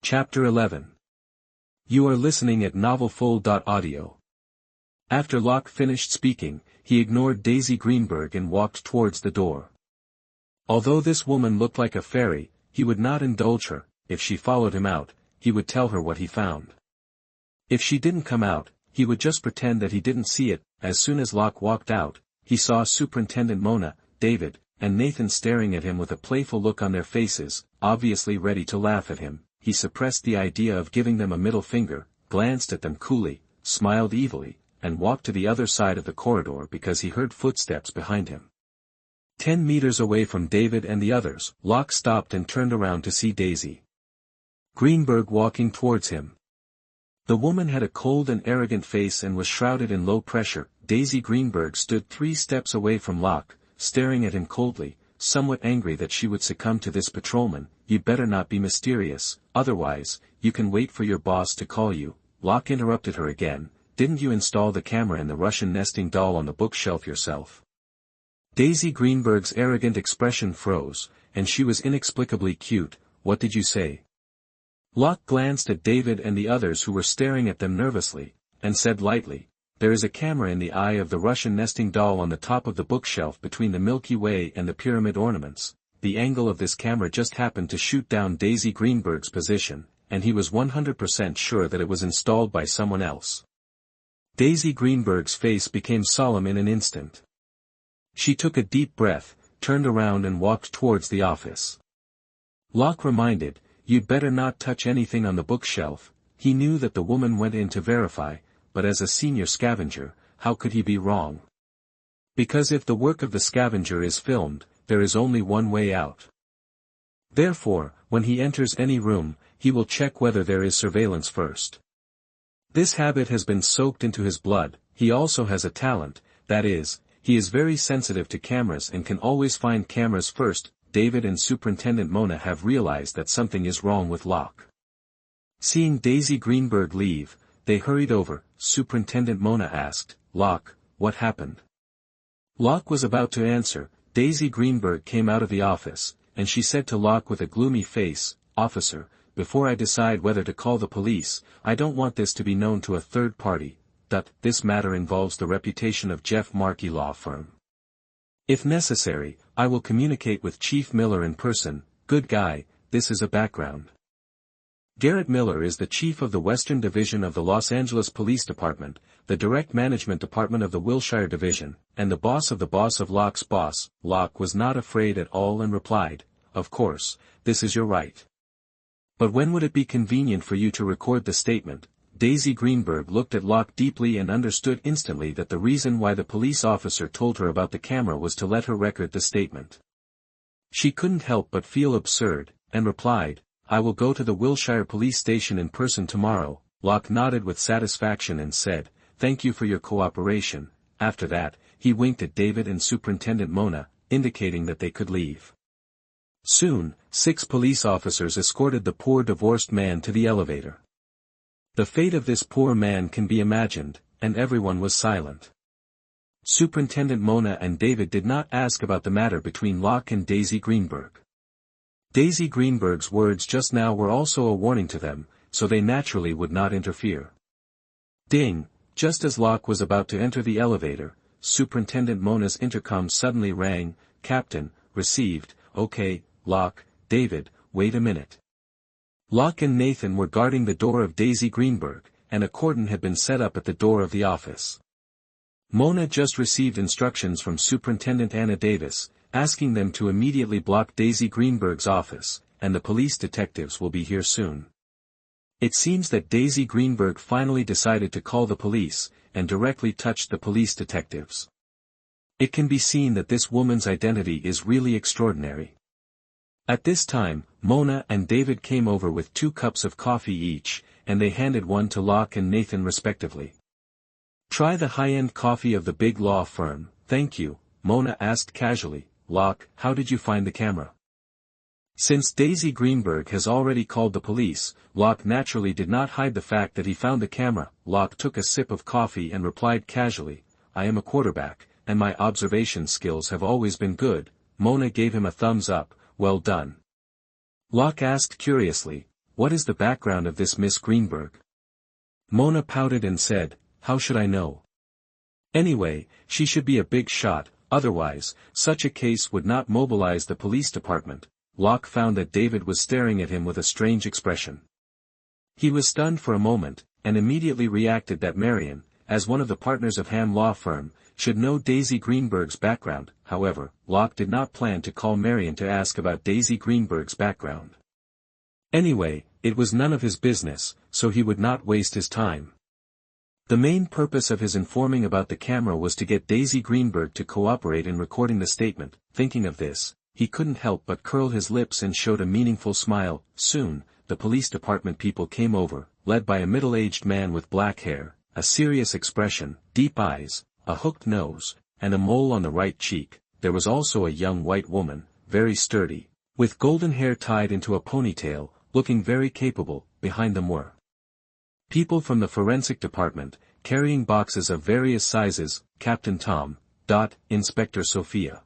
Chapter 11. You are listening at novelfull.audio. After Locke finished speaking, he ignored Daisy Greenberg and walked towards the door. Although this woman looked like a fairy, he would not indulge her. If she followed him out, he would tell her what he found. If she didn't come out, he would just pretend that he didn't see it. As soon as Locke walked out, he saw Superintendent Mona, David, and Nathan staring at him with a playful look on their faces, obviously ready to laugh at him. He suppressed the idea of giving them a middle finger, glanced at them coolly, smiled evilly, and walked to the other side of the corridor because he heard footsteps behind him. 10 meters away from David and the others, Locke stopped and turned around to see Daisy Greenberg walking towards him. The woman had a cold and arrogant face and was shrouded in low pressure. Daisy Greenberg stood 3 steps away from Locke, staring at him coldly, somewhat angry that she would succumb to this patrolman. "You'd better not be mysterious, otherwise, you can wait for your boss to call you." Locke interrupted her again. "Didn't you install the camera and the Russian nesting doll on the bookshelf yourself?" Daisy Greenberg's arrogant expression froze, and she was inexplicably cute. "What did you say?" Locke glanced at David and the others who were staring at them nervously, and said lightly, "There is a camera in the eye of the Russian nesting doll on the top of the bookshelf between the Milky Way and the pyramid ornaments. The angle of this camera just happened to shoot down Daisy Greenberg's position, and he was 100% sure that it was installed by someone else." Daisy Greenberg's face became solemn in an instant. She took a deep breath, turned around and walked towards the office. Locke reminded, "You'd better not touch anything on the bookshelf." He knew that the woman went in to verify, but as a senior scavenger, how could he be wrong? Because if the work of the scavenger is filmed, there is only one way out. Therefore, when he enters any room, he will check whether there is surveillance first. This habit has been soaked into his blood. He also has a talent, that is, he is very sensitive to cameras and can always find cameras first. David and Superintendent Mona have realized that something is wrong with Locke. Seeing Daisy Greenberg leave, they hurried over. Superintendent Mona asked, "Locke, what happened?" Locke was about to answer. Daisy Greenberg came out of the office, and she said to Locke with a gloomy face, "Officer, before I decide whether to call the police, I don't want this to be known to a third party. This matter involves the reputation of Jeff Markey Law Firm. If necessary, I will communicate with Chief Miller in person." "Good guy." This is a background. Garrett Miller is the chief of the Western Division of the Los Angeles Police Department, the Direct Management Department of the Wilshire Division, and the boss of Locke's boss. Locke was not afraid at all and replied, "Of course, this is your right. But when would it be convenient for you to record the statement?" Daisy Greenberg looked at Locke deeply and understood instantly that the reason why the police officer told her about the camera was to let her record the statement. She couldn't help but feel absurd, and replied, "I will go to the Wilshire police station in person tomorrow." Locke nodded with satisfaction and said, "Thank you for your cooperation." After that, he winked at David and Superintendent Mona, indicating that they could leave. Soon, 6 police officers escorted the poor divorced man to the elevator. The fate of this poor man can be imagined, and everyone was silent. Superintendent Mona and David did not ask about the matter between Locke and Daisy Greenberg. Daisy Greenberg's words just now were also a warning to them, so they naturally would not interfere. Ding! Just as Locke was about to enter the elevator, Superintendent Mona's intercom suddenly rang. "Captain, received." "Okay, Locke." "David, wait a minute." Locke and Nathan were guarding the door of Daisy Greenberg, and a cordon had been set up at the door of the office. Mona just received instructions from Superintendent Anna Davis, asking them to immediately block Daisy Greenberg's office, and the police detectives will be here soon. It seems that Daisy Greenberg finally decided to call the police, and directly touched the police detectives. It can be seen that this woman's identity is really extraordinary. At this time, Mona and David came over with 2 cups of coffee each, and they handed one to Locke and Nathan respectively. "Try the high-end coffee of the big law firm." "Thank you," Mona asked casually. "Locke, how did you find the camera?" Since Daisy Greenberg has already called the police, Locke naturally did not hide the fact that he found the camera. Locke took a sip of coffee and replied casually, "I am a quarterback, and my observation skills have always been good." Mona gave him a thumbs up. "Well done." Locke asked curiously, what is the background of this Miss Greenberg? Mona pouted and said, how should I know? Anyway, she should be a big shot, otherwise, such a case would not mobilize the police department. Locke found that David was staring at him with a strange expression. He was stunned for a moment, and immediately reacted that Marion, as one of the partners of Ham law firm, should know Daisy Greenberg's background. However, Locke did not plan to call Marion to ask about Daisy Greenberg's background. Anyway, it was none of his business, so he would not waste his time. The main purpose of his informing about the camera was to get Daisy Greenberg to cooperate in recording the statement. Thinking of this, he couldn't help but curl his lips and showed a meaningful smile. Soon, the police department people came over, led by a middle-aged man with black hair, a serious expression, deep eyes, a hooked nose, and a mole on the right cheek. There was also a young white woman, very sturdy, with golden hair tied into a ponytail, looking very capable. Behind them were people from the forensic department, carrying boxes of various sizes, Captain Tom, Inspector Sophia.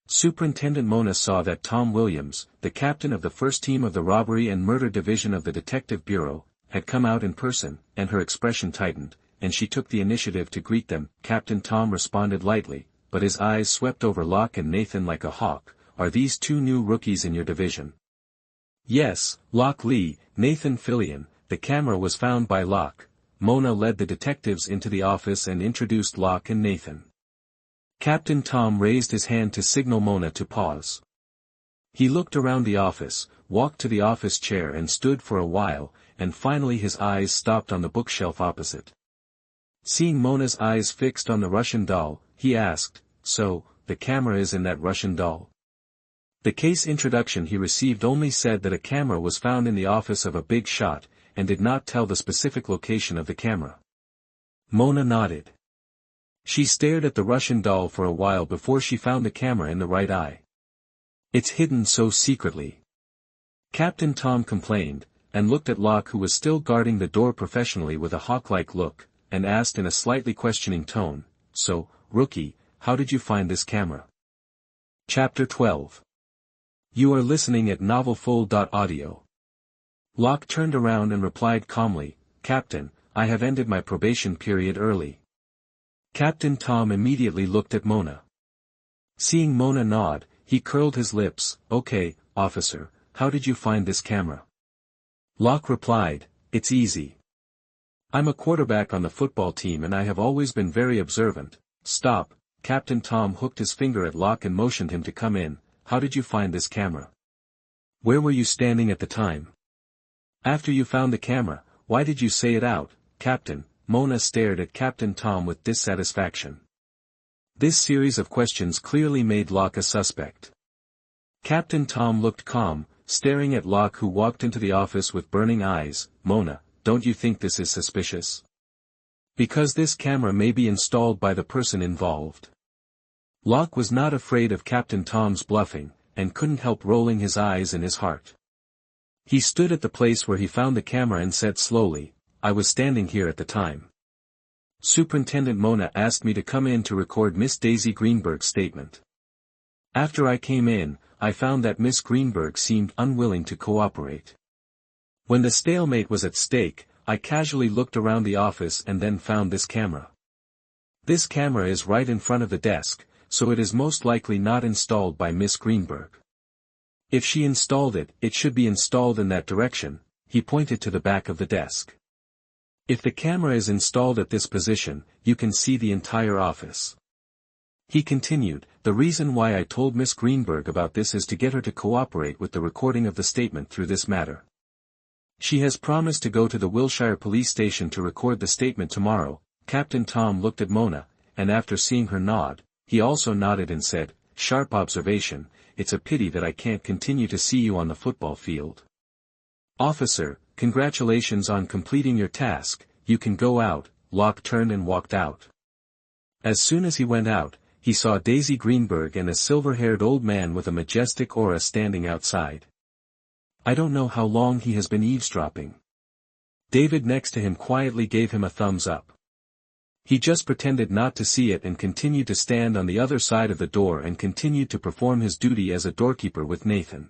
Superintendent Mona saw that Tom Williams, the captain of the first team of the Robbery and Murder Division of the Detective Bureau, had come out in person, and her expression tightened, and she took the initiative to greet them. Captain Tom responded lightly, but his eyes swept over Locke and Nathan like a hawk. Are these two new rookies in your division? Yes, Locke Lee, Nathan Fillion. The camera was found by Locke. Mona led the detectives into the office and introduced Locke and Nathan. Captain Tom raised his hand to signal Mona to pause. He looked around the office, walked to the office chair and stood for a while, and finally his eyes stopped on the bookshelf opposite. Seeing Mona's eyes fixed on the Russian doll, he asked, so, the camera is in that Russian doll? The case introduction he received only said that a camera was found in the office of a big shot, and did not tell the specific location of the camera. Mona nodded. She stared at the Russian doll for a while before she found the camera in the right eye. It's hidden so secretly. Captain Tom complained, and looked at Locke, who was still guarding the door professionally with a hawk-like look, and asked in a slightly questioning tone, so, rookie, how did you find this camera? Chapter 12. You are listening at novelfull.audio. Locke turned around and replied calmly, Captain, I have ended my probation period early. Captain Tom immediately looked at Mona. Seeing Mona nod, he curled his lips. Okay, officer, how did you find this camera? Locke replied, it's easy. I'm a quarterback on the football team and I have always been very observant. Stop. Captain Tom hooked his finger at Locke and motioned him to come in. How did you find this camera? Where were you standing at the time? After you found the camera, why did you say it out, Captain? Mona stared at Captain Tom with dissatisfaction. This series of questions clearly made Locke a suspect. Captain Tom looked calm, staring at Locke, who walked into the office with burning eyes. Mona, don't you think this is suspicious? Because this camera may be installed by the person involved. Locke was not afraid of Captain Tom's bluffing, and couldn't help rolling his eyes in his heart. He stood at the place where he found the camera and said slowly, I was standing here at the time. Superintendent Mona asked me to come in to record Miss Daisy Greenberg's statement. After I came in, I found that Miss Greenberg seemed unwilling to cooperate. When the stalemate was at stake, I casually looked around the office and then found this camera. This camera is right in front of the desk, so it is most likely not installed by Miss Greenberg. If she installed it, it should be installed in that direction. He pointed to the back of the desk. If the camera is installed at this position, you can see the entire office. He continued, the reason why I told Miss Greenberg about this is to get her to cooperate with the recording of the statement through this matter. She has promised to go to the Wilshire police station to record the statement tomorrow. Captain Tom looked at Mona, and after seeing her nod, he also nodded and said, sharp observation, it's a pity that I can't continue to see you on the football field. Officer, congratulations on completing your task, you can go out. Locke turned and walked out. As soon as he went out, he saw Daisy Greenberg and a silver-haired old man with a majestic aura standing outside. I don't know how long he has been eavesdropping. David next to him quietly gave him a thumbs up. He just pretended not to see it and continued to stand on the other side of the door and continued to perform his duty as a doorkeeper with Nathan.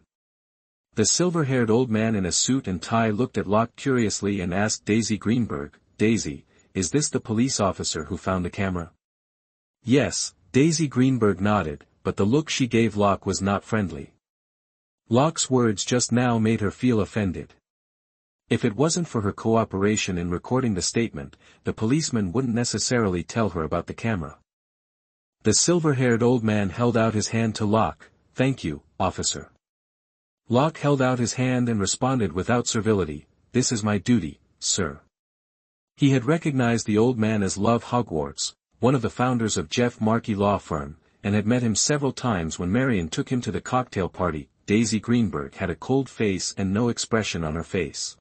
The silver-haired old man in a suit and tie looked at Locke curiously and asked Daisy Greenberg, "Daisy, is this the police officer who found the camera?" "Yes," Daisy Greenberg nodded, but the look she gave Locke was not friendly. Locke's words just now made her feel offended. If it wasn't for her cooperation in recording the statement, the policeman wouldn't necessarily tell her about the camera. The silver-haired old man held out his hand to Locke. "Thank you, officer." Locke held out his hand and responded without servility, "This is my duty, sir." He had recognized the old man as Love Hogwarts, one of the founders of Jeff Markey law firm, and had met him several times when Marion took him to the cocktail party. Daisy Greenberg had a cold face and no expression on her face.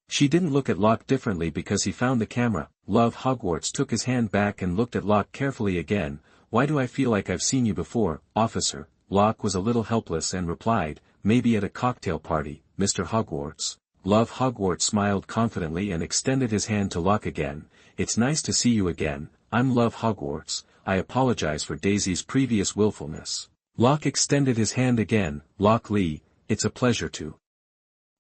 She didn't look at Locke differently because he found the camera. Love Hogwarts took his hand back and looked at Locke carefully again. "Why do I feel like I've seen you before, officer?" Locke was a little helpless and replied, "Maybe at a cocktail party, Mr. Hogwarts." Love Hogwarts smiled confidently and extended his hand to Locke again. "It's nice to see you again. I'm Love Hogwarts. I apologize for Daisy's previous willfulness." Locke extended his hand again. "Locke Lee, it's a pleasure to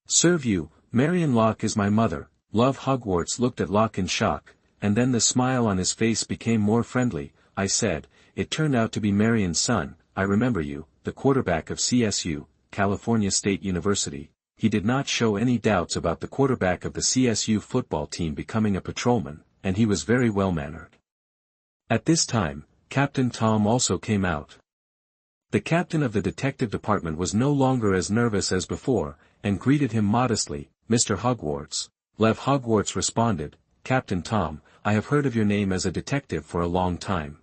serve you. Marion Locke is my mother." Love Hogwarts looked at Locke in shock, and then the smile on his face became more friendly. "I said, it turned out to be Marion's son. I remember you, the quarterback of CSU, California State University." He did not show any doubts about the quarterback of the CSU football team becoming a patrolman, and he was very well-mannered. At this time, Captain Tom also came out. The captain of the detective department was no longer as nervous as before, and greeted him modestly, "Mr. Hogwarts." Lev Hogwarts responded, "Captain Tom, I have heard of your name as a detective for a long time.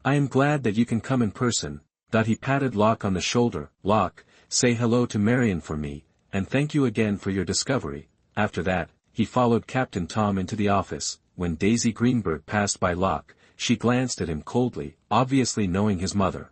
I am glad that you can come in person." He patted Locke on the shoulder. "Locke, say hello to Marion for me, and thank you again for your discovery." After that, he followed Captain Tom into the office. When Daisy Greenberg passed by Locke, she glanced at him coldly, obviously knowing his mother.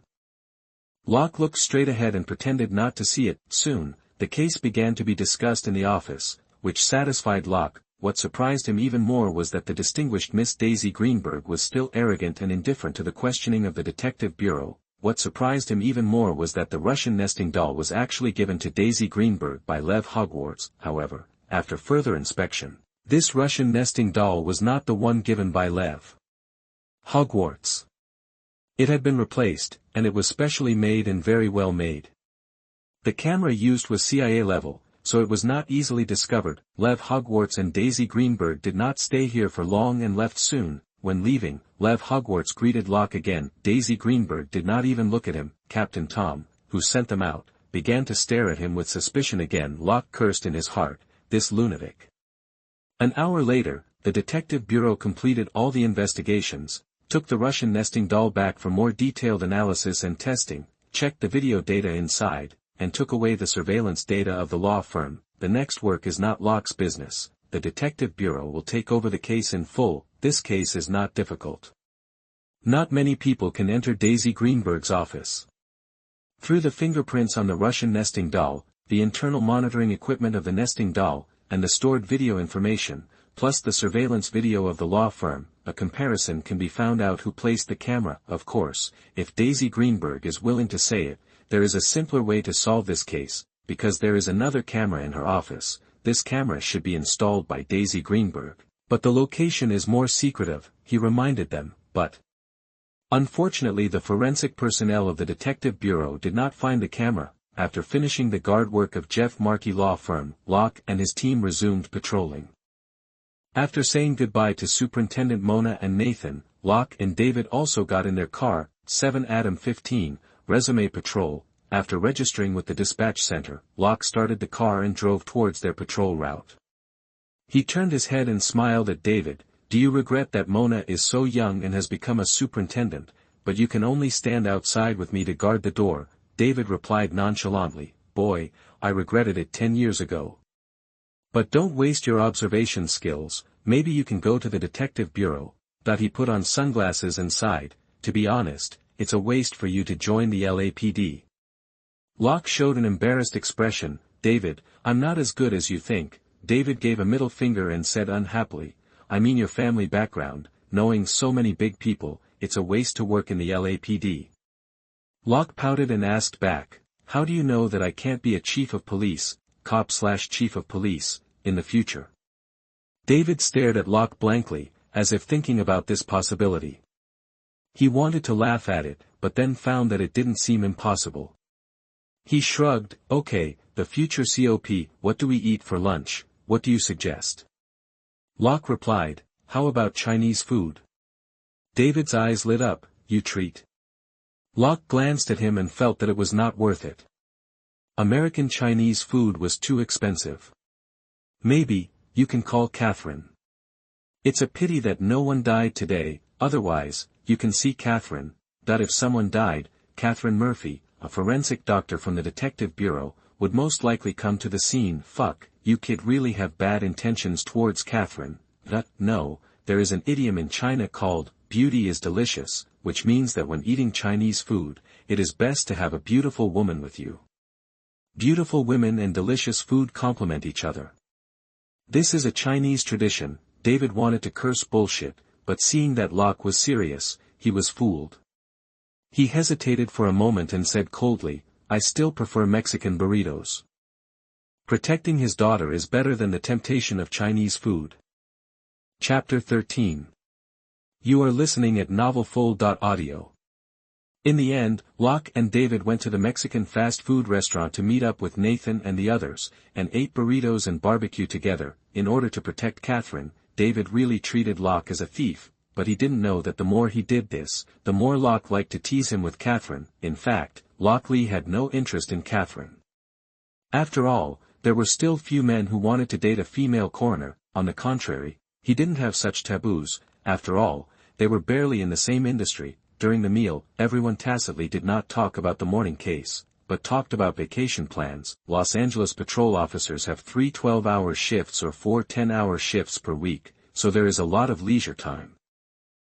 Locke looked straight ahead and pretended not to see it. Soon, the case began to be discussed in the office, which satisfied Locke. What surprised him even more was that the distinguished Miss Daisy Greenberg was still arrogant and indifferent to the questioning of the detective bureau. What surprised him even more was that the Russian nesting doll was actually given to Daisy Greenberg by Lev Hogwarts. However, after further inspection, this Russian nesting doll was not the one given by Lev Hogwarts. It had been replaced, and it was specially made and very well made. The camera used was CIA level, so it was not easily discovered. Lev Hogwarts and Daisy Greenberg did not stay here for long and left soon. When leaving, Lev Hogwarts greeted Locke again. Daisy Greenberg did not even look at him. Captain Tom, who sent them out, began to stare at him with suspicion again. Locke cursed in his heart, "This lunatic." An hour later, the detective bureau completed all the investigations, took the Russian nesting doll back for more detailed analysis and testing, checked the video data inside, and took away the surveillance data of the law firm. The next work is not Locke's business. The detective bureau will take over the case in full. This case is not difficult. Not many people can enter Daisy Greenberg's office. Through the fingerprints on the Russian nesting doll, the internal monitoring equipment of the nesting doll, and the stored video information, plus the surveillance video of the law firm, a comparison can be found out who placed the camera. Of course, if Daisy Greenberg is willing to say it, there is a simpler way to solve this case, because there is another camera in her office. This camera should be installed by Daisy Greenberg. But the location is more secretive, he reminded them, but unfortunately the forensic personnel of the detective bureau did not find the camera. After finishing the guard work of Jeff Markey law firm, Locke and his team resumed patrolling. After saying goodbye to Superintendent Mona and Nathan, Locke and David also got in their car, 7 Adam 15, Resume Patrol. After registering with the dispatch center, Locke started the car and drove towards their patrol route. He turned his head and smiled at David. "Do you regret that Mona is so young and has become a superintendent, but you can only stand outside with me to guard the door?" David replied nonchalantly, "Boy, I regretted it 10 years ago. But don't waste your observation skills, maybe you can go to the detective bureau." He put on sunglasses and sighed, "To be honest, it's a waste for you to join the LAPD." Locke showed an embarrassed expression. "David, I'm not as good as you think." David gave a middle finger and said unhappily, "I mean your family background, knowing so many big people, it's a waste to work in the LAPD." Locke pouted and asked back, how do you know that I can't be a chief of police, cop/chief of police, in the future? David stared at Locke blankly, as if thinking about this possibility. He wanted to laugh at it, but then found that it didn't seem impossible. He shrugged, okay, the future COP, what do we eat for lunch, what do you suggest? Locke replied, how about Chinese food? David's eyes lit up, you treat. Locke glanced at him and felt that it was not worth it. American Chinese food was too expensive. Maybe, you can call Catherine. It's a pity that no one died today, otherwise, you can see Catherine, that if someone died, Catherine Murphy, a forensic doctor from the detective bureau, would most likely come to the scene. Fuck, you kid really have bad intentions towards Catherine. No, there is an idiom in China called, beauty is delicious, which means that when eating Chinese food, it is best to have a beautiful woman with you. Beautiful women and delicious food complement each other. This is a Chinese tradition. David wanted to curse bullshit, but seeing that Locke was serious, he was fooled. He hesitated for a moment and said coldly, I still prefer Mexican burritos. Protecting his daughter is better than the temptation of Chinese food. Chapter 13. You are listening at novelfull.audio. In the end, Locke and David went to the Mexican fast food restaurant to meet up with Nathan and the others, and ate burritos and barbecue together. In order to protect Catherine, David really treated Locke as a thief, but he didn't know that the more he did this, the more Locke liked to tease him with Catherine. In fact, Locke Lee had no interest in Catherine. After all, there were still few men who wanted to date a female coroner. On the contrary, he didn't have such taboos. After all, they were barely in the same industry. During the meal, everyone tacitly did not talk about the morning case, but talked about vacation plans. Los Angeles patrol officers have 3 12-hour shifts or 4 10-hour shifts per week, so there is a lot of leisure time.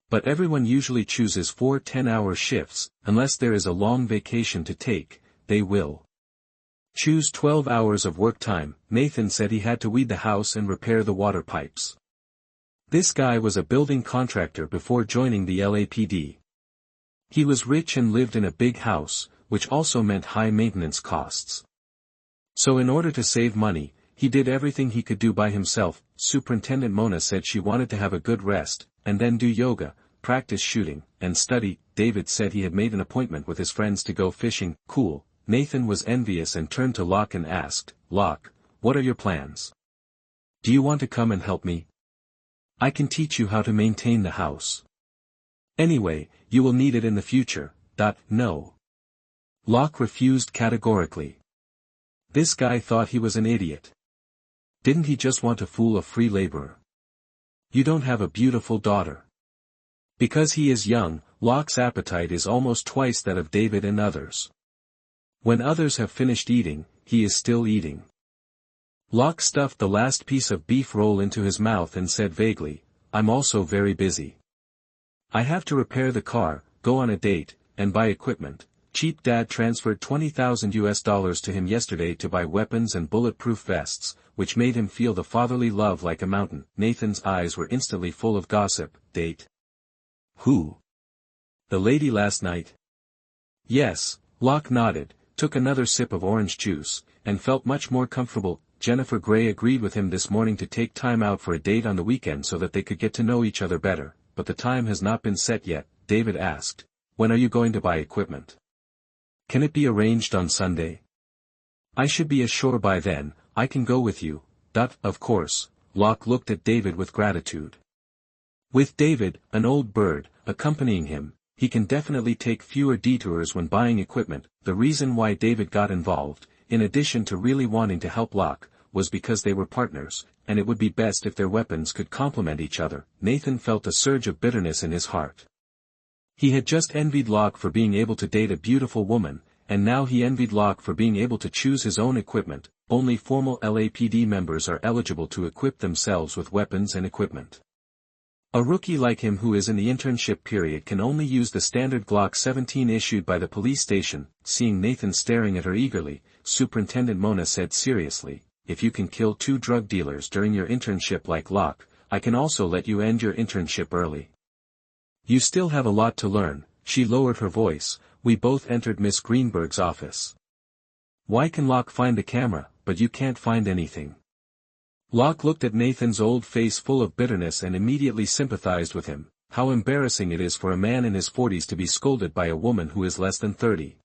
But everyone usually chooses 4 10-hour shifts. Unless there is a long vacation to take, they will choose 12 hours of work time. Nathan said he had to weed the house and repair the water pipes. This guy was a building contractor before joining the LAPD. He was rich and lived in a big house, which also meant high maintenance costs. So in order to save money, he did everything he could do by himself. Superintendent Mona said she wanted to have a good rest, and then do yoga, practice shooting, and study. David said he had made an appointment with his friends to go fishing. Cool. Nathan was envious and turned to Locke and asked, Locke, what are your plans? Do you want to come and help me? I can teach you how to maintain the house. Anyway, you will need it in the future. No. Locke refused categorically. This guy thought he was an idiot. Didn't he just want to fool a free laborer? You don't have a beautiful daughter. Because he is young, Locke's appetite is almost twice that of David and others. When others have finished eating, he is still eating. Locke stuffed the last piece of beef roll into his mouth and said vaguely, I'm also very busy. I have to repair the car, go on a date, and buy equipment. Cheap Dad transferred $20,000 to him yesterday to buy weapons and bulletproof vests, which made him feel the fatherly love like a mountain. Nathan's eyes were instantly full of gossip. Date? Who? The lady last night? Yes, Locke nodded, took another sip of orange juice, and felt much more comfortable. Jennifer Gray agreed with him this morning to take time out for a date on the weekend so that they could get to know each other better, but the time has not been set yet. David asked, when are you going to buy equipment? Can it be arranged on Sunday? I should be ashore by then. I can go with you. Of course. Locke looked at David with gratitude. With David, an old bird, accompanying him, he can definitely take fewer detours when buying equipment. The reason why David got involved, in addition to really wanting to help Locke, was because they were partners, and it would be best if their weapons could complement each other. Nathan felt a surge of bitterness in his heart. He had just envied Locke for being able to date a beautiful woman, and now he envied Locke for being able to choose his own equipment. Only formal LAPD members are eligible to equip themselves with weapons and equipment. A rookie like him who is in the internship period can only use the standard Glock 17 issued by the police station. Seeing Nathan staring at her eagerly, Superintendent Mona said seriously, if you can kill 2 drug dealers during your internship like Locke, I can also let you end your internship early. You still have a lot to learn. She lowered her voice. We both entered Miss Greenberg's office. Why can Locke find the camera, but you can't find anything? Locke looked at Nathan's old face full of bitterness and immediately sympathized with him. How embarrassing it is for a man in his 40s to be scolded by a woman who is less than 30.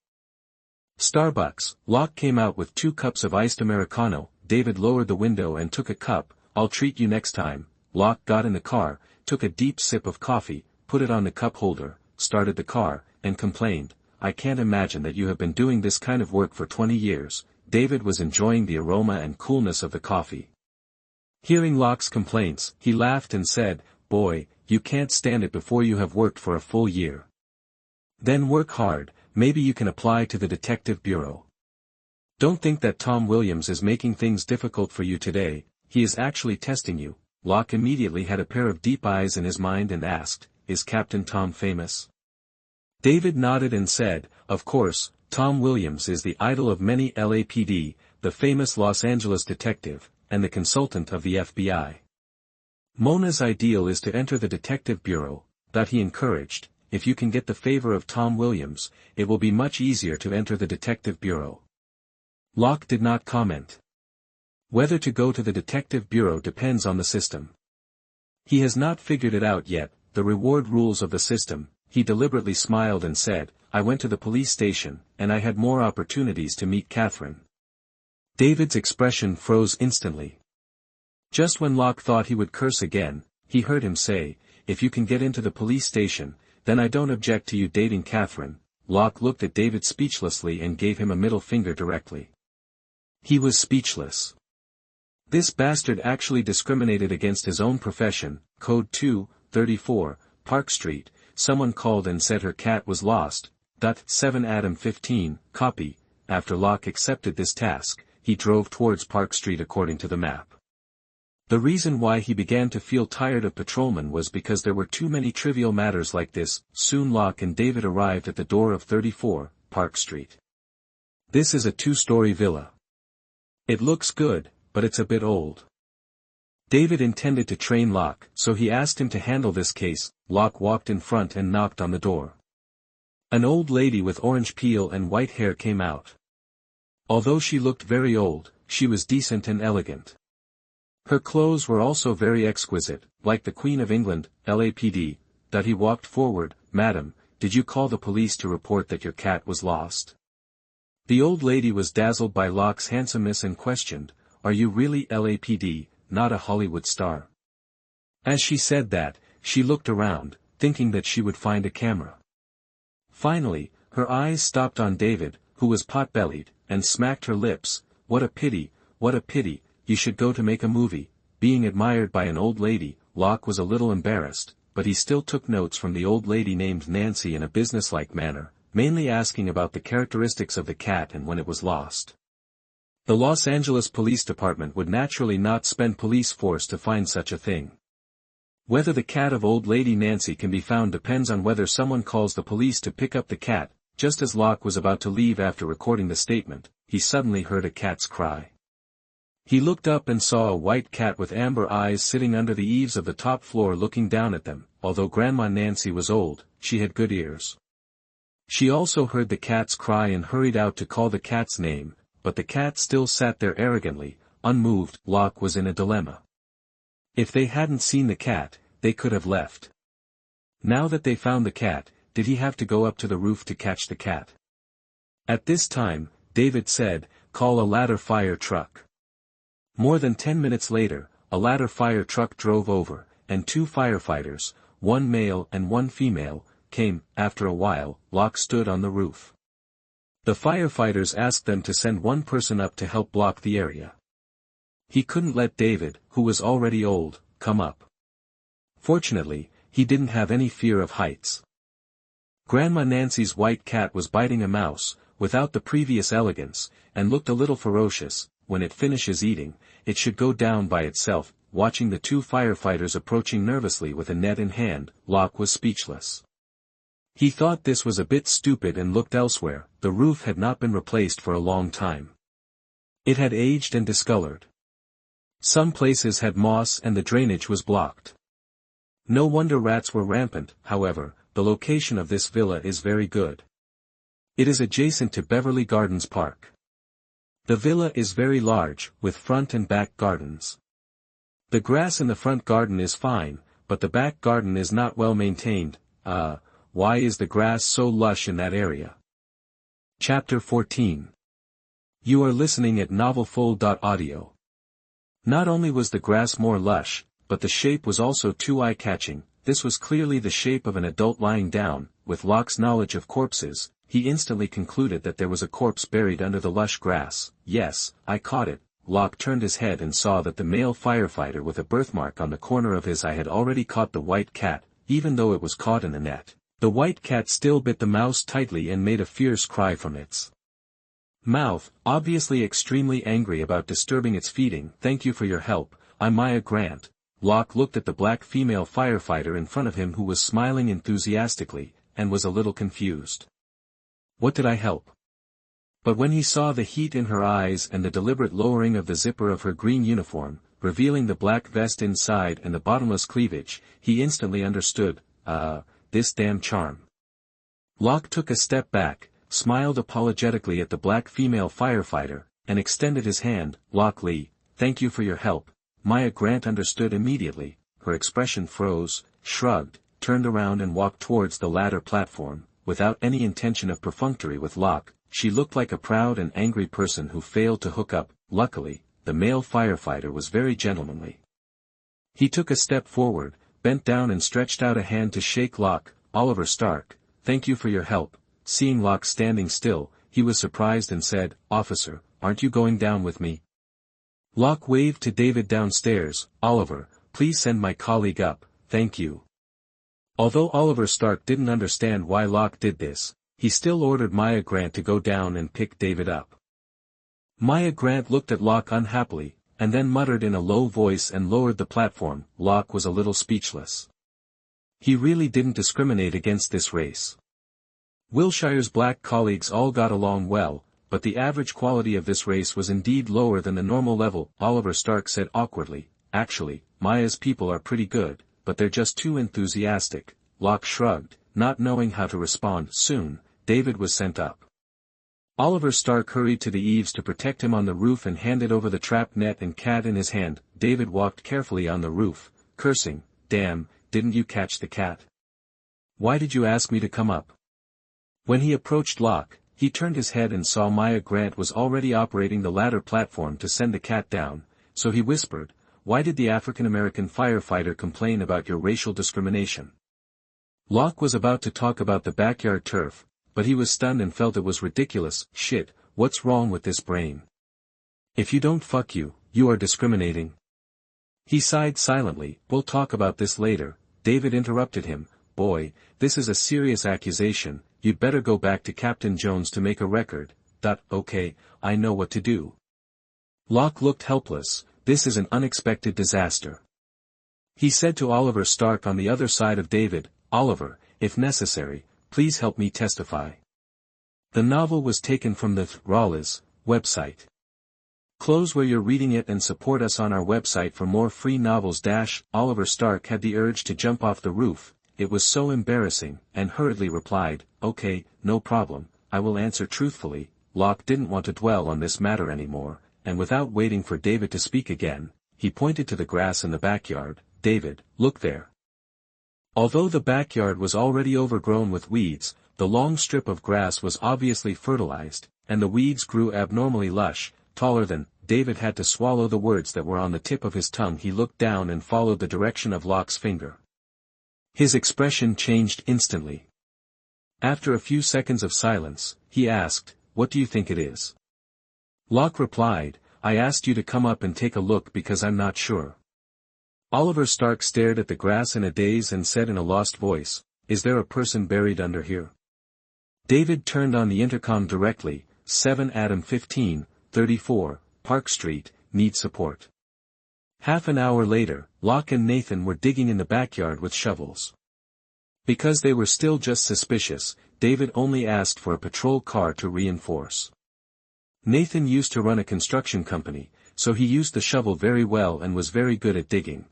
Starbucks. Locke came out with 2 cups of iced Americano. David lowered the window and took a cup. I'll treat you next time. Locke got in the car, took a deep sip of coffee, put it on the cup holder, started the car, and complained, I can't imagine that you have been doing this kind of work for 20 years. David was enjoying the aroma and coolness of the coffee. Hearing Locke's complaints, he laughed and said, boy, you can't stand it before you have worked for a full year. Then work hard, maybe you can apply to the detective bureau. Don't think that Tom Williams is making things difficult for you today, he is actually testing you. Locke immediately had a pair of deep eyes in his mind and asked, is Captain Tom famous? David nodded and said, of course, Tom Williams is the idol of many LAPD, the famous Los Angeles detective, and the consultant of the FBI. Mona's ideal is to enter the detective bureau, that he encouraged. If you can get the favor of Tom Williams, it will be much easier to enter the detective bureau. Locke did not comment. Whether to go to the detective bureau depends on the system. He has not figured it out yet, the reward rules of the system. He deliberately smiled and said, I went to the police station, and I had more opportunities to meet Catherine. David's expression froze instantly. Just when Locke thought he would curse again, he heard him say, if you can get into the police station, then I don't object to you dating Catherine. Locke looked at David speechlessly and gave him a middle finger directly. He was speechless. This bastard actually discriminated against his own profession. Code 234, Park Street, someone called and said her cat was lost. 7 Adam 15, copy. After Locke accepted this task, he drove towards Park Street according to the map. The reason why he began to feel tired of patrolmen was because there were too many trivial matters like this. Soon Locke and David arrived at the door of 34, Park Street. This is a 2-story villa. It looks good, but it's a bit old. David intended to train Locke, so he asked him to handle this case. Locke walked in front and knocked on the door. An old lady with orange peel and white hair came out. Although she looked very old, she was decent and elegant. Her clothes were also very exquisite, like the Queen of England. LAPD. He walked forward. Madam, did you call the police to report that your cat was lost? The old lady was dazzled by Locke's handsomeness and questioned, are you really LAPD, not a Hollywood star? As she said that, she looked around, thinking that she would find a camera. Finally, her eyes stopped on David, who was pot-bellied, and smacked her lips. What a pity, you should go to make a movie. Being admired by an old lady, Locke was a little embarrassed, but he still took notes from the old lady named Nancy in a businesslike manner, mainly asking about the characteristics of the cat and when it was lost. The Los Angeles Police Department would naturally not spend police force to find such a thing. Whether the cat of old lady Nancy can be found depends on whether someone calls the police to pick up the cat. Just as Locke was about to leave after recording the statement, he suddenly heard a cat's cry. He looked up and saw a white cat with amber eyes sitting under the eaves of the top floor looking down at them. Although Grandma Nancy was old, she had good ears. She also heard the cat's cry and hurried out to call the cat's name, but the cat still sat there arrogantly, unmoved. Locke was in a dilemma. If they hadn't seen the cat, they could have left. Now that they found the cat, did he have to go up to the roof to catch the cat? At this time, David said, call a ladder fire truck. More than 10 minutes later, a ladder fire truck drove over, and 2 firefighters, one male and one female, came. After a while, Locke stood on the roof. The firefighters asked them to send one person up to help block the area. He couldn't let David, who was already old, come up. Fortunately, he didn't have any fear of heights. Grandma Nancy's white cat was biting a mouse, without the previous elegance, and looked a little ferocious. When it finishes eating, it should go down by itself. Watching the 2 firefighters approaching nervously with a net in hand, Locke was speechless. He thought this was a bit stupid and looked elsewhere. The roof had not been replaced for a long time. It had aged and discolored. Some places had moss and the drainage was blocked. No wonder rats were rampant. However, the location of this villa is very good. It is adjacent to Beverly Gardens Park. The villa is very large, with front and back gardens. The grass in the front garden is fine, but the back garden is not well maintained. Why is the grass so lush in that area? Chapter 14. You are listening at novelfull.audio. Not only was the grass more lush, but the shape was also too eye-catching. This was clearly the shape of an adult lying down. With Locke's knowledge of corpses, he instantly concluded that there was a corpse buried under the lush grass. Yes, I caught it. Locke turned his head and saw that the male firefighter with a birthmark on the corner of his eye had already caught the white cat, even though it was caught in the net. The white cat still bit the mouse tightly and made a fierce cry from its mouth, obviously extremely angry about disturbing its feeding. Thank you for your help, I'm Maya Grant. Locke looked at the black female firefighter in front of him who was smiling enthusiastically, and was a little confused. What did I help? But when he saw the heat in her eyes and the deliberate lowering of the zipper of her green uniform, revealing the black vest inside and the bottomless cleavage, he instantly understood, this damn charm. Locke took a step back, smiled apologetically at the black female firefighter, and extended his hand. Locke Lee, thank you for your help. Maya Grant understood immediately. Her expression froze, shrugged, turned around and walked towards the ladder platform, without any intention of perfunctory with Locke. She looked like a proud and angry person who failed to hook up. Luckily, the male firefighter was very gentlemanly. He took a step forward, bent down and stretched out a hand to shake Locke. Oliver Stark, thank you for your help. Seeing Locke standing still, he was surprised and said, Officer, aren't you going down with me? Locke waved to David downstairs. Oliver, please send my colleague up, thank you. Although Oliver Stark didn't understand why Locke did this, he still ordered Maya Grant to go down and pick David up. Maya Grant looked at Locke unhappily, and then muttered in a low voice and lowered the platform. Locke was a little speechless. He really didn't discriminate against this race. Wilshire's black colleagues all got along well, but the average quality of this race was indeed lower than the normal level. Oliver Stark said awkwardly, actually, Maya's people are pretty good, but they're just too enthusiastic. Locke shrugged, not knowing how to respond. Soon, David was sent up. Oliver Stark hurried to the eaves to protect him on the roof and handed over the trap net and cat in his hand. David walked carefully on the roof, cursing, damn, didn't you catch the cat? Why did you ask me to come up? When he approached Locke, he turned his head and saw Maya Grant was already operating the ladder platform to send the cat down, so he whispered, why did the African-American firefighter complain about your racial discrimination? Locke was about to talk about the backyard turf, but he was stunned and felt it was ridiculous. Shit, what's wrong with this brain? If you don't fuck you, you are discriminating. He sighed silently. We'll talk about this later. David interrupted him. Boy, this is a serious accusation, you'd better go back to Captain Jones to make a record. Okay, I know what to do. Locke looked helpless. This is an unexpected disaster. He said to Oliver Stark on the other side of David, Oliver, if necessary, please help me testify. The novel was taken from the Rawlers website. Close where you're reading it and support us on our website for more free novels. Oliver Stark had the urge to jump off the roof, it was so embarrassing, and hurriedly replied, okay, no problem, I will answer truthfully. Locke didn't want to dwell on this matter anymore, and without waiting for David to speak again, he pointed to the grass in the backyard. David, look there. Although the backyard was already overgrown with weeds, the long strip of grass was obviously fertilized, and the weeds grew abnormally lush, taller than. David had to swallow the words that were on the tip of his tongue. He looked down and followed the direction of Locke's finger. His expression changed instantly. After a few seconds of silence, he asked, what do you think it is? Locke replied, I asked you to come up and take a look because I'm not sure. Oliver Stark stared at the grass in a daze and said in a lost voice, is there a person buried under here? David turned on the intercom directly. 7 Adam 15, 34, Park Street, need support. Half an hour later, Locke and Nathan were digging in the backyard with shovels. Because they were still just suspicious, David only asked for a patrol car to reinforce. Nathan used to run a construction company, so he used the shovel very well and was very good at digging.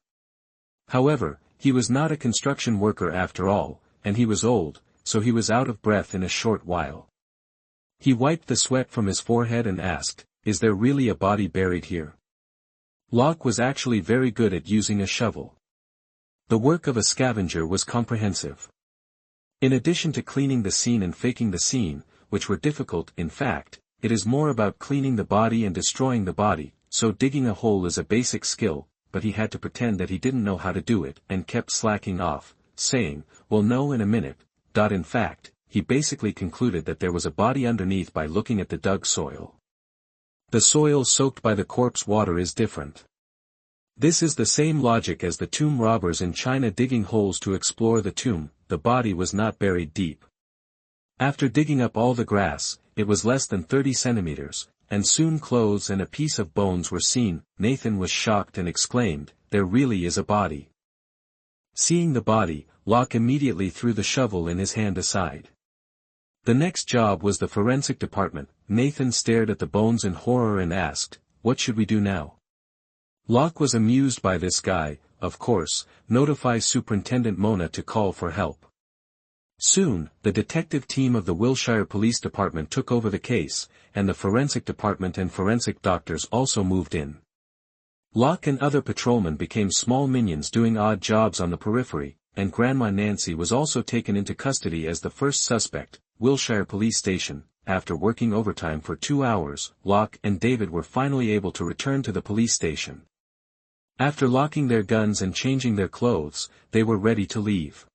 However, he was not a construction worker after all, and he was old, so he was out of breath in a short while. He wiped the sweat from his forehead and asked, is there really a body buried here? Locke was actually very good at using a shovel. The work of a scavenger was comprehensive. In addition to cleaning the scene and faking the scene, which were difficult in fact, it is more about cleaning the body and destroying the body, so digging a hole is a basic skill, but he had to pretend that he didn't know how to do it and kept slacking off, saying, "We'll know in a minute." In fact, he basically concluded that there was a body underneath by looking at the dug soil. The soil soaked by the corpse water is different. This is the same logic as the tomb robbers in China digging holes to explore the tomb. The body was not buried deep. After digging up all the grass, it was less than 30 centimeters, and soon clothes and a piece of bones were seen. Nathan was shocked and exclaimed, "There really is a body." Seeing the body, Locke immediately threw the shovel in his hand aside. The next job was the forensic department. Nathan stared at the bones in horror and asked, "What should we do now?" Locke was amused by this guy. Of course, notify Superintendent Mona to call for help. Soon, the detective team of the Wilshire Police Department took over the case, and the forensic department and forensic doctors also moved in. Locke and other patrolmen became small minions doing odd jobs on the periphery, and Grandma Nancy was also taken into custody as the first suspect. Wilshire Police Station. After working overtime for 2 hours, Locke and David were finally able to return to the police station. After locking their guns and changing their clothes, they were ready to leave.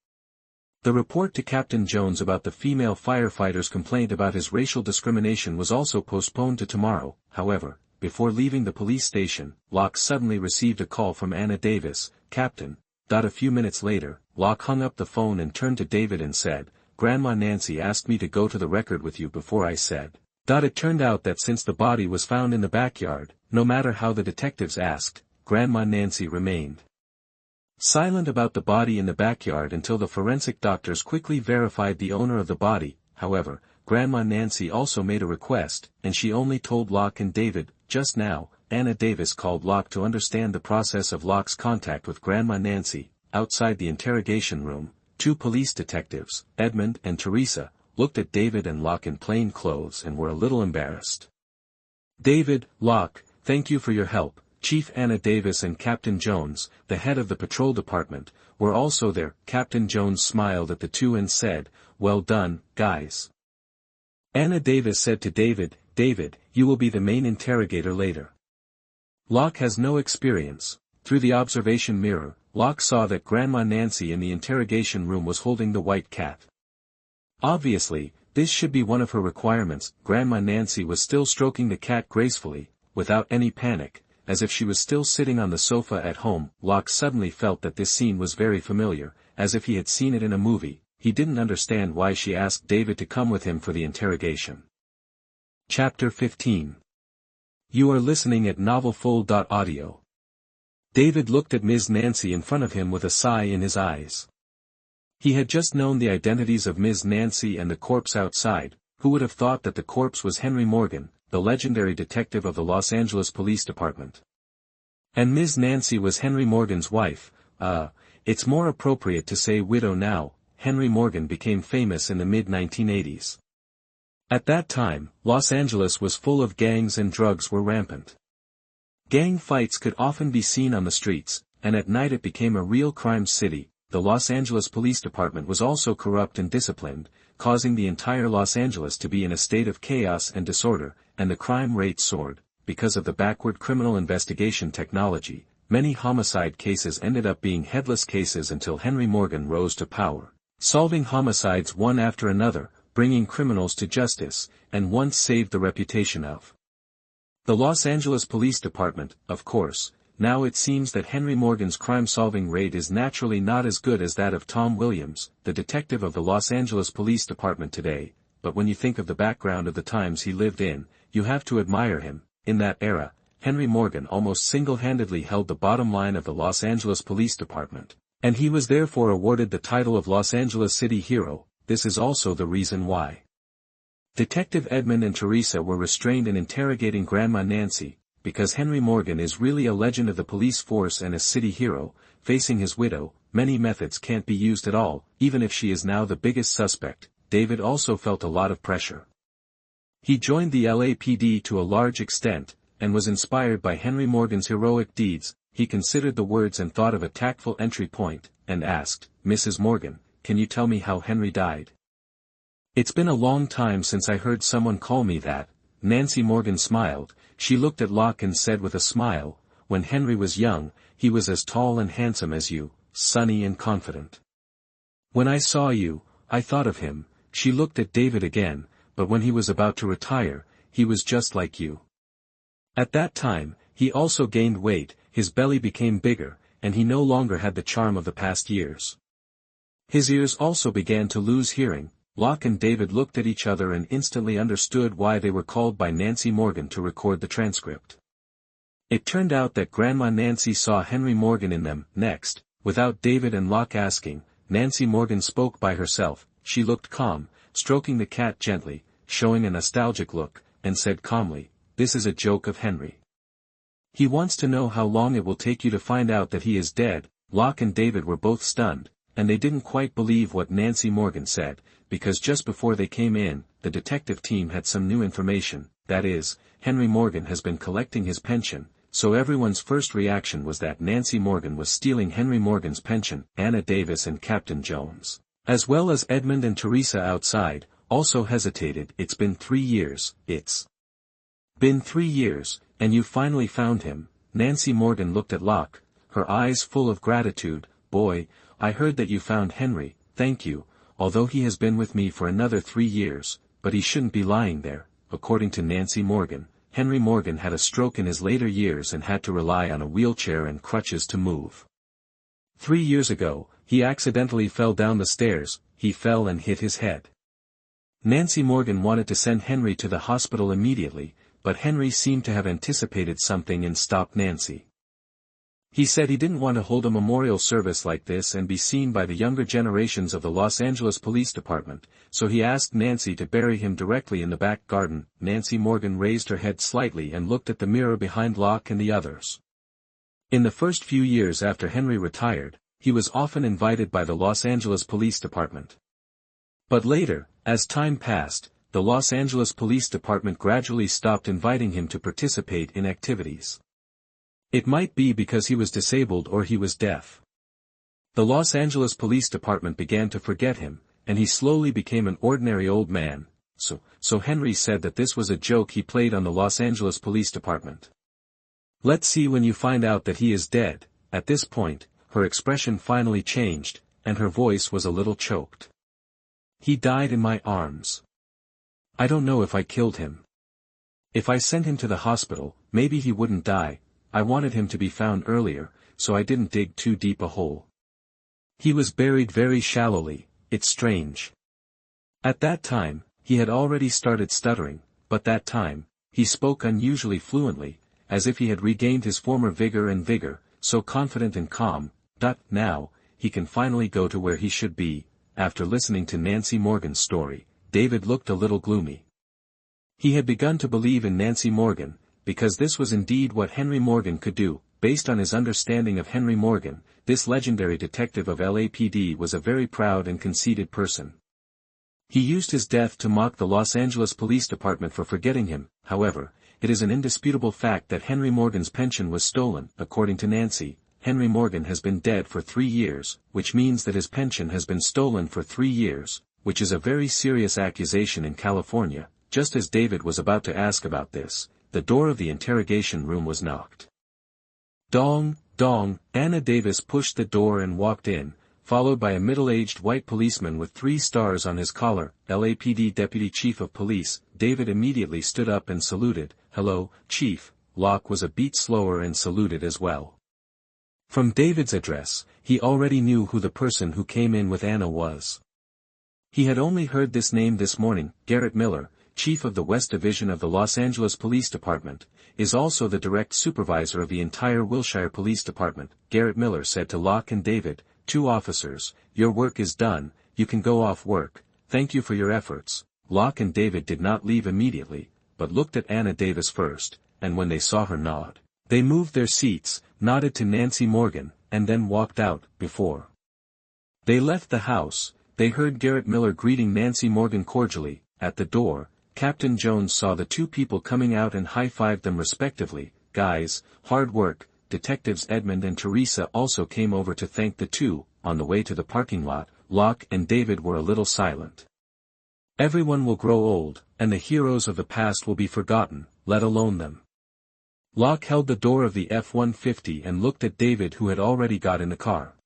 The report to Captain Jones about the female firefighter's complaint about his racial discrimination was also postponed to tomorrow. However, before leaving the police station, Locke suddenly received a call from Anna Davis, "Captain." A few minutes later, Locke hung up the phone and turned to David and said, "Grandma Nancy asked me to go to the record with you before I said." It turned out that since the body was found in the backyard, no matter how the detectives asked, Grandma Nancy remained silent about the body in the backyard until the forensic doctors quickly verified the owner of the body. However, Grandma Nancy also made a request, and she only told Locke and David. Just now, Anna Davis called Locke to understand the process of Locke's contact with Grandma Nancy. Outside the interrogation room, 2 police detectives, Edmund and Teresa, looked at David and Locke in plain clothes and were a little embarrassed. "David, Locke, thank you for your help." Chief Anna Davis and Captain Jones, the head of the patrol department, were also there. Captain Jones smiled at the two and said, "Well done, guys." Anna Davis said to David, "David, you will be the main interrogator later." Locke has no experience. Through the observation mirror, Locke saw that Grandma Nancy in the interrogation room was holding the white cat. Obviously, this should be one of her requirements. Grandma Nancy was still stroking the cat gracefully, without any panic, as if she was still sitting on the sofa at home. Locke suddenly felt that this scene was very familiar, as if he had seen it in a movie. He didn't understand why she asked David to come with him for the interrogation. Chapter 15. You are listening at novelfull.audio. David looked at Ms. Nancy in front of him with a sigh in his eyes. He had just known the identities of Ms. Nancy and the corpse outside. Who would have thought that the corpse was Henry Morgan, the legendary detective of the Los Angeles Police Department? And Ms. Nancy was Henry Morgan's wife. It's more appropriate to say widow now. Henry Morgan became famous in the mid-1980s. At that time, Los Angeles was full of gangs and drugs were rampant. Gang fights could often be seen on the streets, and at night it became a real crime city. The Los Angeles Police Department was also corrupt and disciplined, causing the entire Los Angeles to be in a state of chaos and disorder, and the crime rate soared. Because of the backward criminal investigation technology, many homicide cases ended up being headless cases until Henry Morgan rose to power, solving homicides one after another, bringing criminals to justice, and once saved the reputation of the Los Angeles Police Department. Of course, now it seems that Henry Morgan's crime-solving rate is naturally not as good as that of Tom Williams, the detective of the Los Angeles Police Department today, but when you think of the background of the times he lived in, you have to admire him. In that era, Henry Morgan almost single-handedly held the bottom line of the Los Angeles Police Department, and he was therefore awarded the title of Los Angeles City Hero. This is also the reason why Detective Edmund and Teresa were restrained in interrogating Grandma Nancy, because Henry Morgan is really a legend of the police force and a city hero. Facing his widow, many methods can't be used at all, even if she is now the biggest suspect. David also felt a lot of pressure. He joined the LAPD to a large extent, and was inspired by Henry Morgan's heroic deeds. He considered the words and thought of a tactful entry point, and asked, "Mrs. Morgan, can you tell me how Henry died?" "It's been a long time since I heard someone call me that." Nancy Morgan smiled. She looked at Locke and said with a smile, "When Henry was young, he was as tall and handsome as you, sunny and confident. When I saw you, I thought of him." She looked at David again, "But when he was about to retire, he was just like you. At that time, he also gained weight, his belly became bigger, and he no longer had the charm of the past years. His ears also began to lose hearing." Locke and David looked at each other and instantly understood why they were called by Nancy Morgan to record the transcript. It turned out that Grandma Nancy saw Henry Morgan in them. Next, without David and Locke asking, Nancy Morgan spoke by herself. She looked calm, stroking the cat gently, showing a nostalgic look, and said calmly, "This is a joke of Henry. He wants to know how long it will take you to find out that he is dead." Locke and David were both stunned, and they didn't quite believe what Nancy Morgan said, because just before they came in, the detective team had some new information. That is, Henry Morgan has been collecting his pension, so everyone's first reaction was that Nancy Morgan was stealing Henry Morgan's pension. Anna Davis and Captain Jones, as well as Edmund and Teresa outside, also hesitated. "It's been 3 years, it's been 3 years, and you finally found him." Nancy Morgan looked at Locke, her eyes full of gratitude. "Boy, I heard that you found Henry, thank you, although he has been with me for another 3 years, but he shouldn't be lying there." According to Nancy Morgan, Henry Morgan had a stroke in his later years and had to rely on a wheelchair and crutches to move. 3 years ago, he accidentally fell down the stairs. He fell and hit his head. Nancy Morgan wanted to send Henry to the hospital immediately, but Henry seemed to have anticipated something and stopped Nancy. He said he didn't want to hold a memorial service like this and be seen by the younger generations of the Los Angeles Police Department, so he asked Nancy to bury him directly in the back garden. Nancy Morgan raised her head slightly and looked at the mirror behind Locke and the others. In the first few years after Henry retired, he was often invited by the Los Angeles Police Department. But later, as time passed, the Los Angeles Police Department gradually stopped inviting him to participate in activities. It might be because he was disabled or he was deaf. The Los Angeles Police Department began to forget him, and he slowly became an ordinary old man. So Henry said that this was a joke he played on the Los Angeles Police Department. "Let's see when you find out that he is dead." At this point, her expression finally changed, and her voice was a little choked. "He died in my arms. I don't know if I killed him. If I sent him to the hospital, maybe he wouldn't die. I wanted him to be found earlier, so I didn't dig too deep a hole. He was buried very shallowly. It's strange." At that time, he had already started stuttering, but that time, he spoke unusually fluently, as if he had regained his former vigor, so confident and calm. Now, he can finally go to where he should be. After listening to Nancy Morgan's story, David looked a little gloomy. He had begun to believe in Nancy Morgan, because this was indeed what Henry Morgan could do. Based on his understanding of Henry Morgan, this legendary detective of LAPD was a very proud and conceited person. He used his death to mock the Los Angeles Police Department for forgetting him. However, it is an indisputable fact that Henry Morgan's pension was stolen. According to Nancy, Henry Morgan has been dead for 3 years, which means that his pension has been stolen for 3 years, which is a very serious accusation in California. Just as David was about to ask about this, the door of the interrogation room was knocked. Dong, dong. Anna Davis pushed the door and walked in, followed by a middle-aged white policeman with 3 stars on his collar. LAPD Deputy Chief of Police. David immediately stood up and saluted. "Hello, Chief." Locke was a beat slower and saluted as well. From David's address, he already knew who the person who came in with Anna was. He had only heard this name this morning. Garrett Miller, Chief of the West Division of the Los Angeles Police Department, is also the direct supervisor of the entire Wilshire Police Department. Garrett Miller said to Locke and David, "2 officers, your work is done, you can go off work, thank you for your efforts." Locke and David did not leave immediately, but looked at Anna Davis first, and when they saw her nod, they moved their seats, nodded to Nancy Morgan, and then walked out. Before they left the house, they heard Garrett Miller greeting Nancy Morgan cordially. At the door, Captain Jones saw the two people coming out and high-fived them respectively. Guys, hard work. Detectives Edmund and Teresa also came over to thank the two. On the way to the parking lot, Locke and David were a little silent. Everyone will grow old, and the heroes of the past will be forgotten, let alone them. Locke held the door of the F-150 and looked at David, who had already got in the car.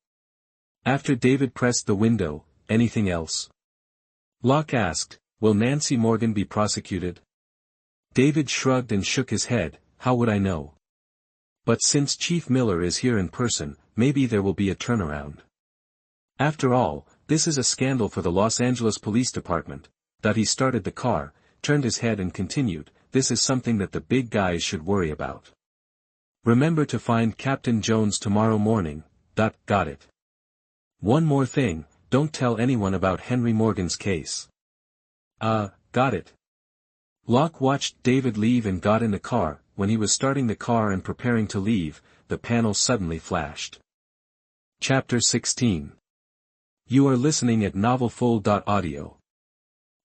After David pressed the window, anything else? Locke asked, will Nancy Morgan be prosecuted? David shrugged and shook his head, how would I know? But since Chief Miller is here in person, maybe there will be a turnaround. After all, this is a scandal for the Los Angeles Police Department. That he started the car, turned his head and continued, this is something that the big guys should worry about. Remember to find Captain Jones tomorrow morning. Got it. One more thing, don't tell anyone about Henry Morgan's case. Got it. Locke watched David leave and got in the car. When he was starting the car and preparing to leave, the panel suddenly flashed. Chapter 16. You are listening at novelfull.audio.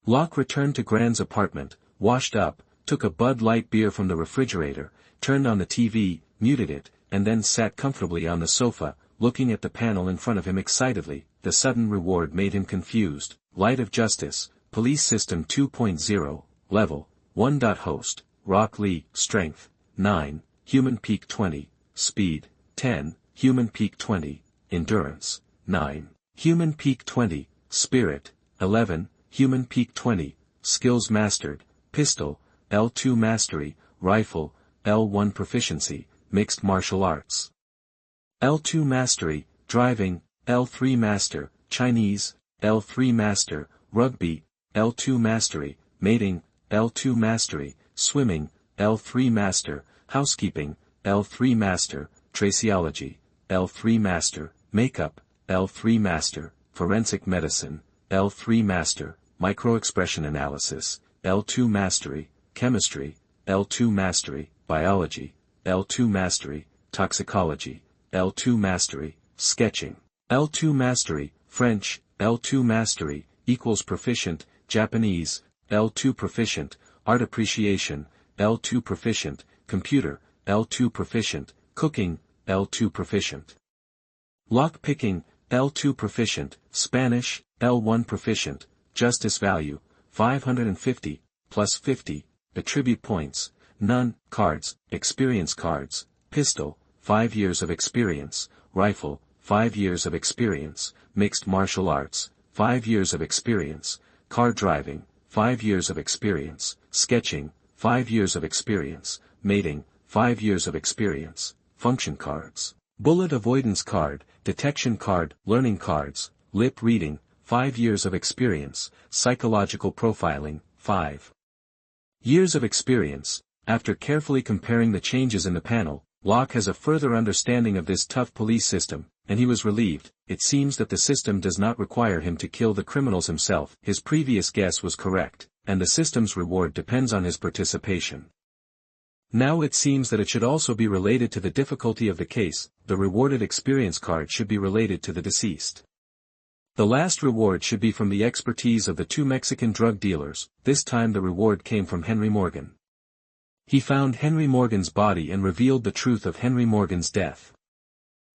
Locke returned to Grant's apartment, washed up, took a Bud Light beer from the refrigerator, turned on the TV, muted it, and then sat comfortably on the sofa, looking at the panel in front of him excitedly. The sudden reward made him confused. Light of Justice, Police System 2.0, Level 1. Host, Rock Lee, Strength 9, Human Peak 20, Speed 10, Human Peak 20, Endurance 9, Human Peak 20, Spirit 11, Human Peak 20, Skills Mastered, Pistol, L2 Mastery, Rifle, L1 Proficiency, Mixed Martial Arts. L2 Mastery, Driving, L3 Master, Chinese, L3 Master, Rugby, L2 Mastery, Mating, L2 Mastery, Swimming, L3 Master, Housekeeping, L3 Master, Traceology, L3 Master, Makeup, L3 Master, Forensic Medicine, L3 Master, Microexpression Analysis, L2 Mastery, Chemistry, L2 Mastery, Biology, L2 Mastery, Toxicology, L2 Mastery, Sketching, L2 Mastery, French, L2 Mastery, equals Proficient, Japanese, L2 Proficient, Art Appreciation, L2 Proficient, Computer, L2 Proficient, Cooking, L2 Proficient. Lock Picking, L2 Proficient, Spanish, L1 Proficient, Justice Value, 550, plus 50, Attribute Points, None, Cards, Experience Cards, Pistol, 5 years of experience, Rifle, 5 years of experience, Mixed Martial Arts, 5 years of experience, Car Driving, 5 years of experience, Sketching, 5 years of experience, Mating, 5 years of experience, Function Cards, Bullet Avoidance Card, Detection Card, Learning Cards, Lip Reading, 5 years of experience, Psychological Profiling, 5 years of experience. After carefully comparing the changes in the panel, Locke has a further understanding of this tough police system, and he was relieved. It seems that the system does not require him to kill the criminals himself. His previous guess was correct, and the system's reward depends on his participation. Now it seems that it should also be related to the difficulty of the case. The rewarded experience card should be related to the deceased. The last reward should be from the expertise of the two Mexican drug dealers. This time the reward came from Henry Morgan. He found Henry Morgan's body and revealed the truth of Henry Morgan's death.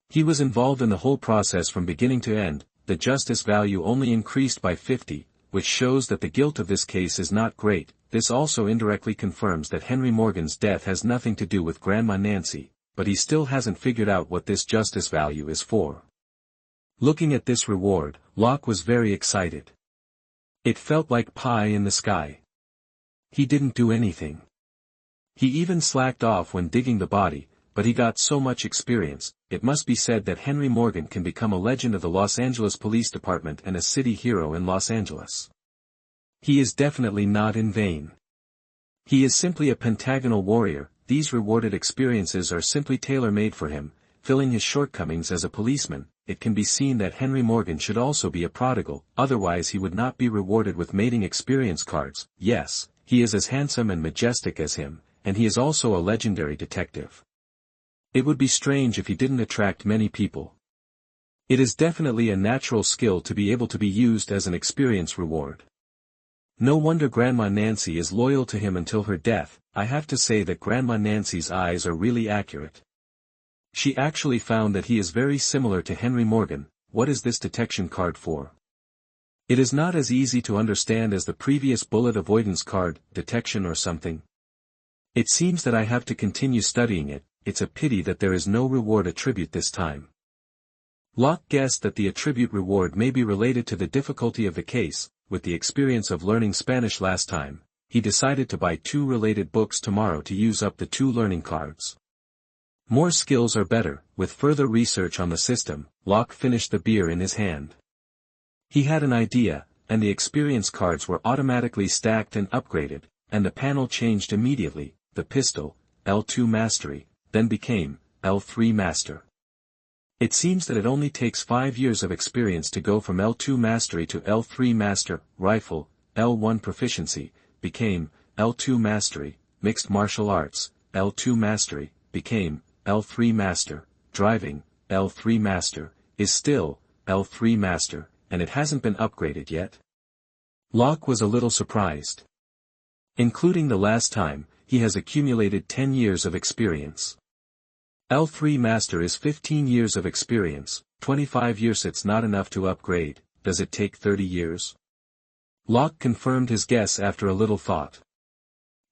He was involved in the whole process from beginning to end. The justice value only increased by 50, which shows that the guilt of this case is not great. This also indirectly confirms that Henry Morgan's death has nothing to do with Grandma Nancy, but he still hasn't figured out what this justice value is for. Looking at this reward, Locke was very excited. It felt like pie in the sky. He didn't do anything. He even slacked off when digging the body, but he got so much experience. It must be said that Henry Morgan can become a legend of the Los Angeles Police Department and a city hero in Los Angeles. He is definitely not in vain. He is simply a pentagonal warrior. These rewarded experiences are simply tailor-made for him, filling his shortcomings as a policeman. It can be seen that Henry Morgan should also be a prodigal, otherwise he would not be rewarded with mating experience cards. Yes, he is as handsome and majestic as him, and he is also a legendary detective. It would be strange if he didn't attract many people. It is definitely a natural skill to be able to be used as an experience reward. No wonder Grandma Nancy is loyal to him until her death. I have to say that Grandma Nancy's eyes are really accurate. She actually found that he is very similar to Henry Morgan. What is this detection card for? It is not as easy to understand as the previous bullet avoidance card, detection or something. It seems that I have to continue studying it. It's a pity that there is no reward attribute this time. Locke guessed that the attribute reward may be related to the difficulty of the case. With the experience of learning Spanish last time, he decided to buy 2 related books tomorrow to use up the 2 learning cards. More skills are better. With further research on the system, Locke finished the beer in his hand. He had an idea, and the experience cards were automatically stacked and upgraded, and the panel changed immediately. The pistol, L2 Mastery, then became L3 Master. It seems that it only takes 5 years of experience to go from L2 Mastery to L3 Master. Rifle, L1 Proficiency, became L2 Mastery. Mixed Martial Arts, L2 Mastery, became L3 Master. Driving, L3 Master, is still L3 Master, and it hasn't been upgraded yet. Locke was a little surprised. Including the last time, he has accumulated 10 years of experience. L3 Master is 15 years of experience. 25 years. It's not enough to upgrade. Does it take 30 years? Locke confirmed his guess after a little thought.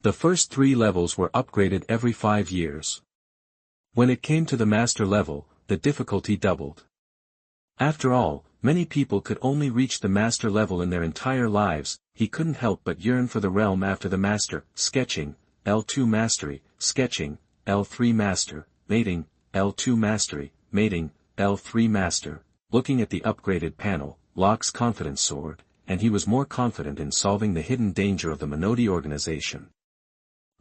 The first 3 levels were upgraded every 5 years. When it came to the Master level, the difficulty doubled. After all, many people could only reach the Master level in their entire lives. He couldn't help but yearn for the realm after the Master. Sketching, L2 Mastery. Sketching, L3 Master. Mating, L2 Mastery. Mating, L3 Master. Looking at the upgraded panel, Locke's confidence soared, and he was more confident in solving the hidden danger of the Menotti organization.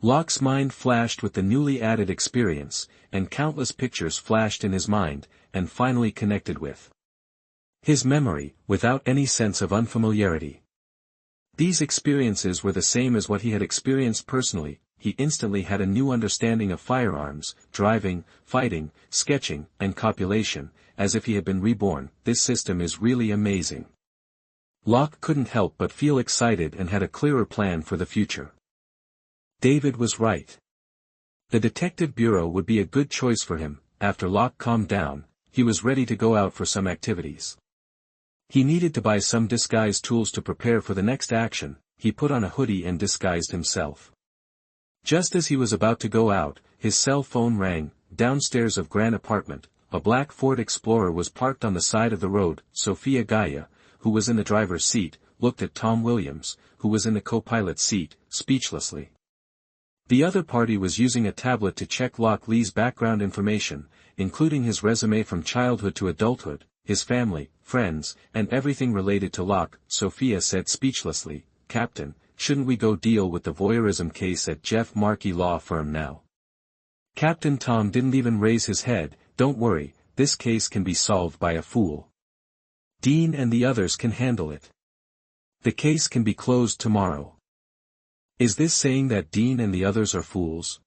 Locke's mind flashed with the newly added experience, and countless pictures flashed in his mind, and finally connected with his memory, without any sense of unfamiliarity. These experiences were the same as what he had experienced personally. He instantly had a new understanding of firearms, driving, fighting, sketching, and copulation, as if he had been reborn. This system is really amazing. Locke couldn't help but feel excited and had a clearer plan for the future. David was right. The detective bureau would be a good choice for him. After Locke calmed down, he was ready to go out for some activities. He needed to buy some disguise tools to prepare for the next action. He put on a hoodie and disguised himself. Just as he was about to go out, his cell phone rang. Downstairs of Grand apartment, a black Ford Explorer was parked on the side of the road. Sophia Gaia, who was in the driver's seat, looked at Tom Williams, who was in the co-pilot's seat, speechlessly. The other party was using a tablet to check Locke Lee's background information, including his resume from childhood to adulthood, his family, friends, and everything related to Locke. Sophia said speechlessly, "Captain, shouldn't we go deal with the voyeurism case at Jeff Markey Law Firm now?" Captain Tom didn't even raise his head. "Don't worry, this case can be solved by a fool. Dean and the others can handle it. The case can be closed tomorrow." Is this saying that Dean and the others are fools?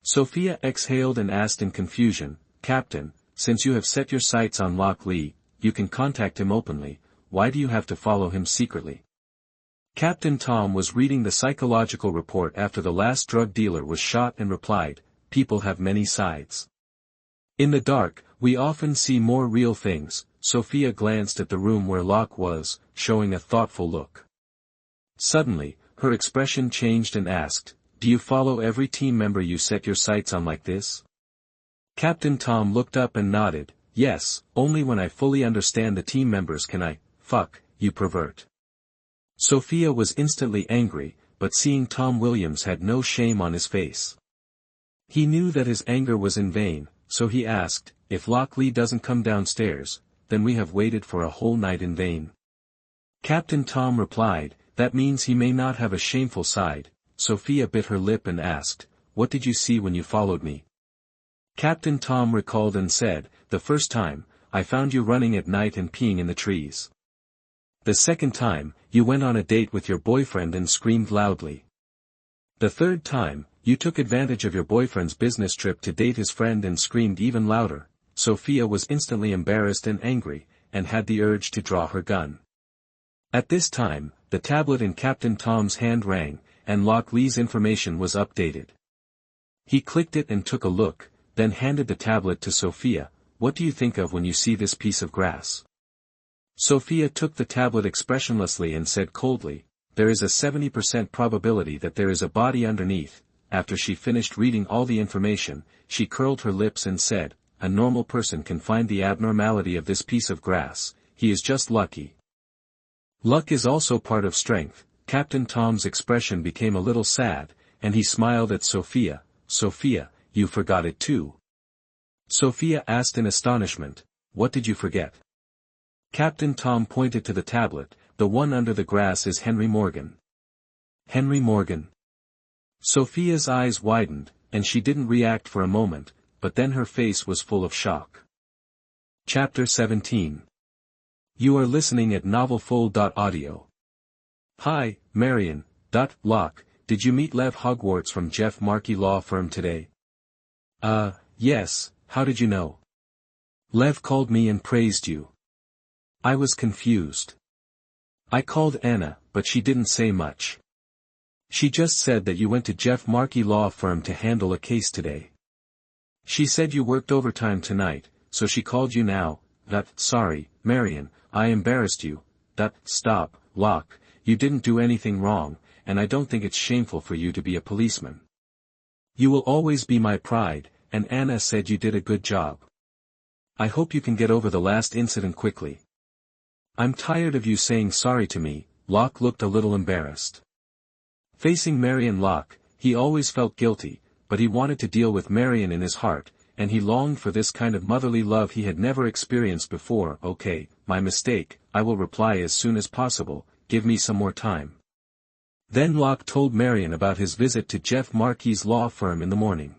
Sophia exhaled and asked in confusion, "Captain, since you have set your sights on Locke Lee, you can contact him openly. Why do you have to follow him secretly?" Captain Tom was reading the psychological report after the last drug dealer was shot and replied, "People have many sides. In the dark, we often see more real things." Sophia glanced at the room where Locke was, showing a thoughtful look. Suddenly, her expression changed and asked, "Do you follow every team member you set your sights on like this?" Captain Tom looked up and nodded, "Yes, only when I fully understand the team members can I, fuck, you pervert." Sophia was instantly angry, but seeing Tom Williams had no shame on his face. He knew that his anger was in vain, so he asked, "If Locke Lee doesn't come downstairs, then we have waited for a whole night in vain." Captain Tom replied, "That means he may not have a shameful side." Sophia bit her lip and asked, "What did you see when you followed me?" Captain Tom recalled and said, "The first time, I found you running at night and peeing in the trees. The second time, you went on a date with your boyfriend and screamed loudly. The third time, you took advantage of your boyfriend's business trip to date his friend and screamed even louder." Sophia was instantly embarrassed and angry, and had the urge to draw her gun. At this time, the tablet in Captain Tom's hand rang, and Locke Lee's information was updated. He clicked it and took a look, then handed the tablet to Sophia. "What do you think of when you see this piece of grass?" Sophia took the tablet expressionlessly and said coldly, "There is a 70% probability that there is a body underneath." After she finished reading all the information, she curled her lips and said, "A normal person can find the abnormality of this piece of grass. He is just lucky." Luck is also part of strength. Captain Tom's expression became a little sad, and he smiled at Sophia. "Sophia, you forgot it too." Sophia asked in astonishment, "What did you forget?" Captain Tom pointed to the tablet. "The one under the grass is Henry Morgan." "Henry Morgan?" Sophia's eyes widened, and she didn't react for a moment, but then her face was full of shock. Chapter 17. You are listening at novelfull.audio. Hi, Marion. Locke, did you meet Lev Hogwarts from Jeff Markey Law Firm today? Yes, how did you know? Lev called me and praised you. I was confused. I called Anna, but she didn't say much. She just said that you went to Jeff Markey Law Firm to handle a case today. She said you worked overtime tonight, so she called you now. Sorry, Marion, I embarrassed you. Stop, Locke, you didn't do anything wrong, and I don't think it's shameful for you to be a policeman. You will always be my pride, and Anna said you did a good job. I hope you can get over the last incident quickly. I'm tired of you saying sorry to me. Locke looked a little embarrassed. Facing Marion Locke, he always felt guilty, but he wanted to deal with Marion in his heart, and he longed for this kind of motherly love he had never experienced before. "Okay, my mistake, I will reply as soon as possible, give me some more time." Then Locke told Marion about his visit to Jeff Markey's law firm in the morning.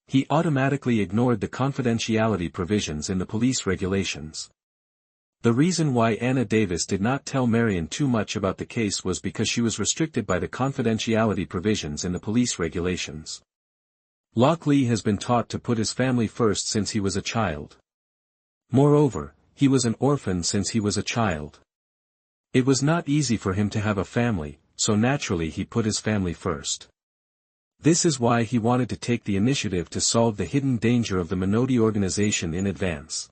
He automatically ignored the confidentiality provisions in the police regulations. The reason why Anna Davis did not tell Marion too much about the case was because she was restricted by the confidentiality provisions in the police regulations. Locke Lee has been taught to put his family first since he was a child. Moreover, he was an orphan since he was a child. It was not easy for him to have a family, so naturally he put his family first. This is why he wanted to take the initiative to solve the hidden danger of the Menotti organization in advance.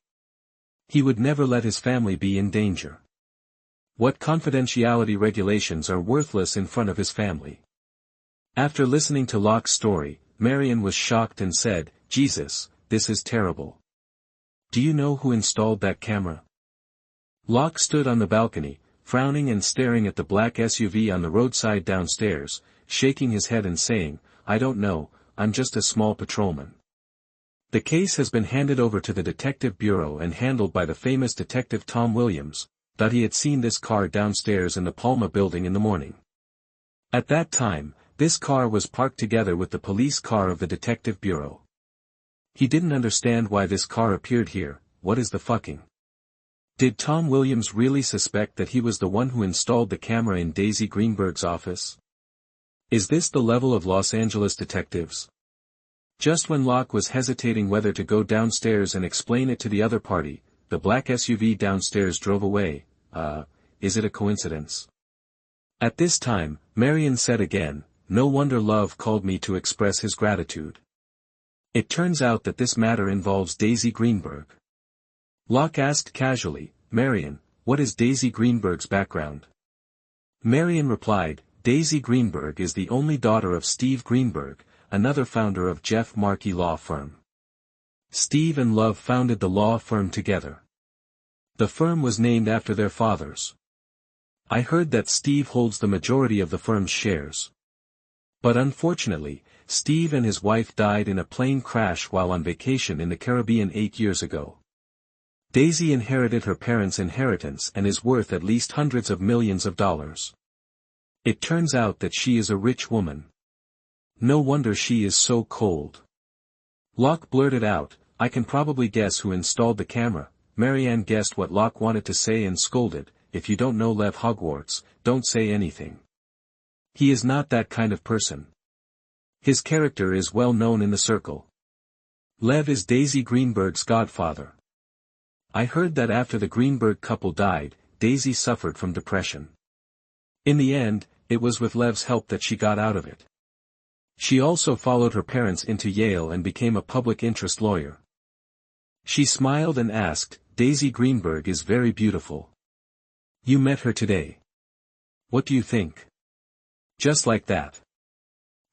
He would never let his family be in danger. What confidentiality regulations are worthless in front of his family? After listening to Locke's story, Marion was shocked and said, "Jesus, this is terrible. Do you know who installed that camera?" Locke stood on the balcony, frowning and staring at the black SUV on the roadside downstairs, shaking his head and saying, "I don't know, I'm just a small patrolman." The case has been handed over to the Detective Bureau and handled by the famous Detective Tom Williams. He had seen this car downstairs in the Palma building in the morning. At that time, this car was parked together with the police car of the Detective Bureau. He didn't understand why this car appeared here. What is the fucking? Did Tom Williams really suspect that he was the one who installed the camera in Daisy Greenberg's office? Is this the level of Los Angeles detectives? Just when Locke was hesitating whether to go downstairs and explain it to the other party, the black SUV downstairs drove away. Is it a coincidence? At this time, Marion said again, "No wonder Love called me to express his gratitude. It turns out that this matter involves Daisy Greenberg." Locke asked casually, "Marion, what is Daisy Greenberg's background?" Marion replied, "Daisy Greenberg is the only daughter of Steve Greenberg, another founder of Jeff Markey Law Firm. Steve and Love founded the law firm together. The firm was named after their fathers. I heard that Steve holds the majority of the firm's shares. But unfortunately, Steve and his wife died in a plane crash while on vacation in the Caribbean 8 years ago. Daisy inherited her parents' inheritance and is worth at least hundreds of millions of dollars. It turns out that she is a rich woman. No wonder she is so cold." Locke blurted out, "I can probably guess who installed the camera." Marianne guessed what Locke wanted to say and scolded, "If you don't know Lev Hogwarts, don't say anything. He is not that kind of person. His character is well known in the circle. Lev is Daisy Greenberg's godfather. I heard that after the Greenberg couple died, Daisy suffered from depression. In the end, it was with Lev's help that she got out of it. She also followed her parents into Yale and became a public interest lawyer. She smiled and asked, "Daisy Greenberg is very beautiful. You met her today. What do you think?" Just like that.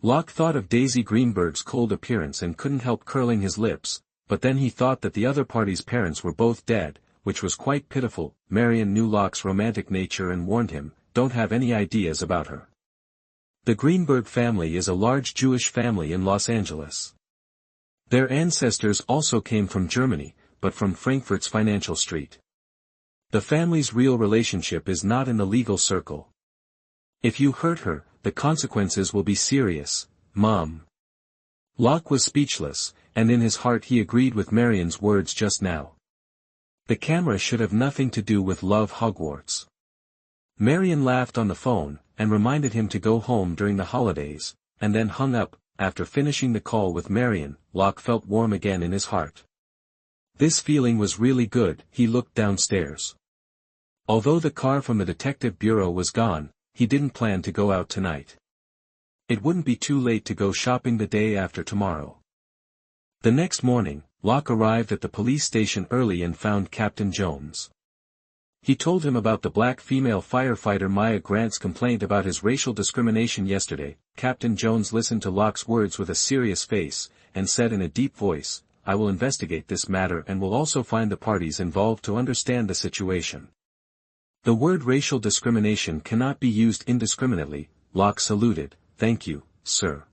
Locke thought of Daisy Greenberg's cold appearance and couldn't help curling his lips, but then he thought that the other party's parents were both dead, which was quite pitiful. Marion knew Locke's romantic nature and warned him, "Don't have any ideas about her." The Greenberg family is a large Jewish family in Los Angeles. Their ancestors also came from Germany, but from Frankfurt's Financial Street. The family's real relationship is not in the legal circle. If you hurt her, the consequences will be serious, Mom. Locke was speechless, and in his heart he agreed with Marion's words just now. The camera should have nothing to do with Love Hogwarts. Marion laughed on the phone, and reminded him to go home during the holidays, and then hung up. After finishing the call with Marion, Locke felt warm again in his heart. This feeling was really good. He looked downstairs. Although the car from the detective bureau was gone, he didn't plan to go out tonight. It wouldn't be too late to go shopping the day after tomorrow. The next morning, Locke arrived at the police station early and found Captain Jones. He told him about the black female firefighter Maya Grant's complaint about his racial discrimination yesterday. Captain Jones listened to Locke's words with a serious face, and said in a deep voice, "I will investigate this matter and will also find the parties involved to understand the situation." The word racial discrimination cannot be used indiscriminately. Locke saluted. "Thank you, sir."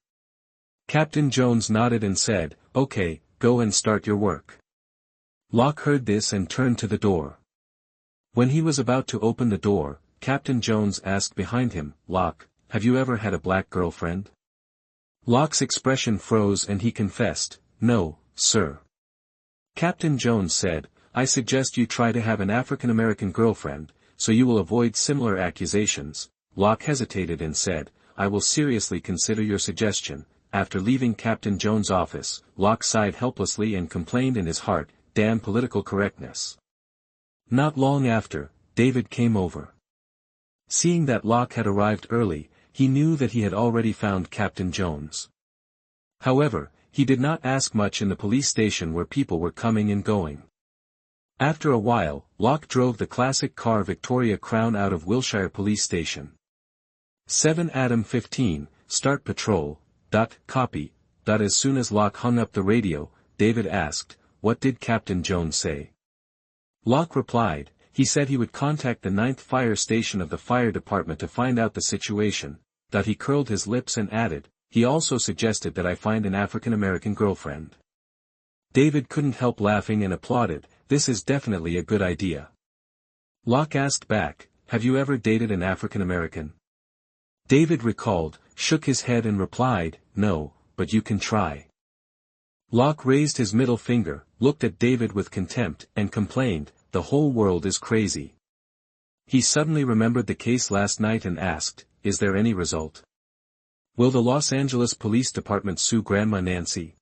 Captain Jones nodded and said, "Okay, go and start your work." Locke heard this and turned to the door. When he was about to open the door, Captain Jones asked behind him, "Locke, have you ever had a black girlfriend?" Locke's expression froze and he confessed, "No, sir." Captain Jones said, "I suggest you try to have an African American girlfriend, so you will avoid similar accusations." Locke hesitated and said, "I will seriously consider your suggestion." After leaving Captain Jones' office, Locke sighed helplessly and complained in his heart, "Damn political correctness." Not long after, David came over. Seeing that Locke had arrived early, he knew that he had already found Captain Jones. However, he did not ask much in the police station where people were coming and going. After a while, Locke drove the classic car Victoria Crown out of Wilshire Police Station. 7 Adam 15, start patrol. Copy. As soon as Locke hung up the radio, David asked, "What did Captain Jones say?" Locke replied, "He said he would contact the 9th fire station of the fire department to find out the situation." He curled his lips and added, "He also suggested that I find an African American girlfriend." David couldn't help laughing and applauded, "This is definitely a good idea." Locke asked back, "Have you ever dated an African American?" David recalled, shook his head and replied, "No, but you can try." Locke raised his middle finger, looked at David with contempt, and complained, "The whole world is crazy." He suddenly remembered the case last night and asked, "Is there any result? Will the Los Angeles Police Department sue Grandma Nancy?"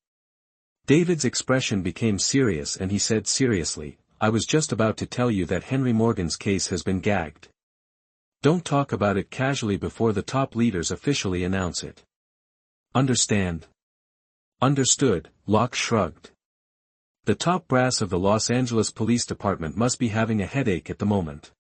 David's expression became serious and he said seriously, "I was just about to tell you that Henry Morgan's case has been gagged. Don't talk about it casually before the top leaders officially announce it. Understand?" "Understood," Locke shrugged. The top brass of the Los Angeles Police Department must be having a headache at the moment.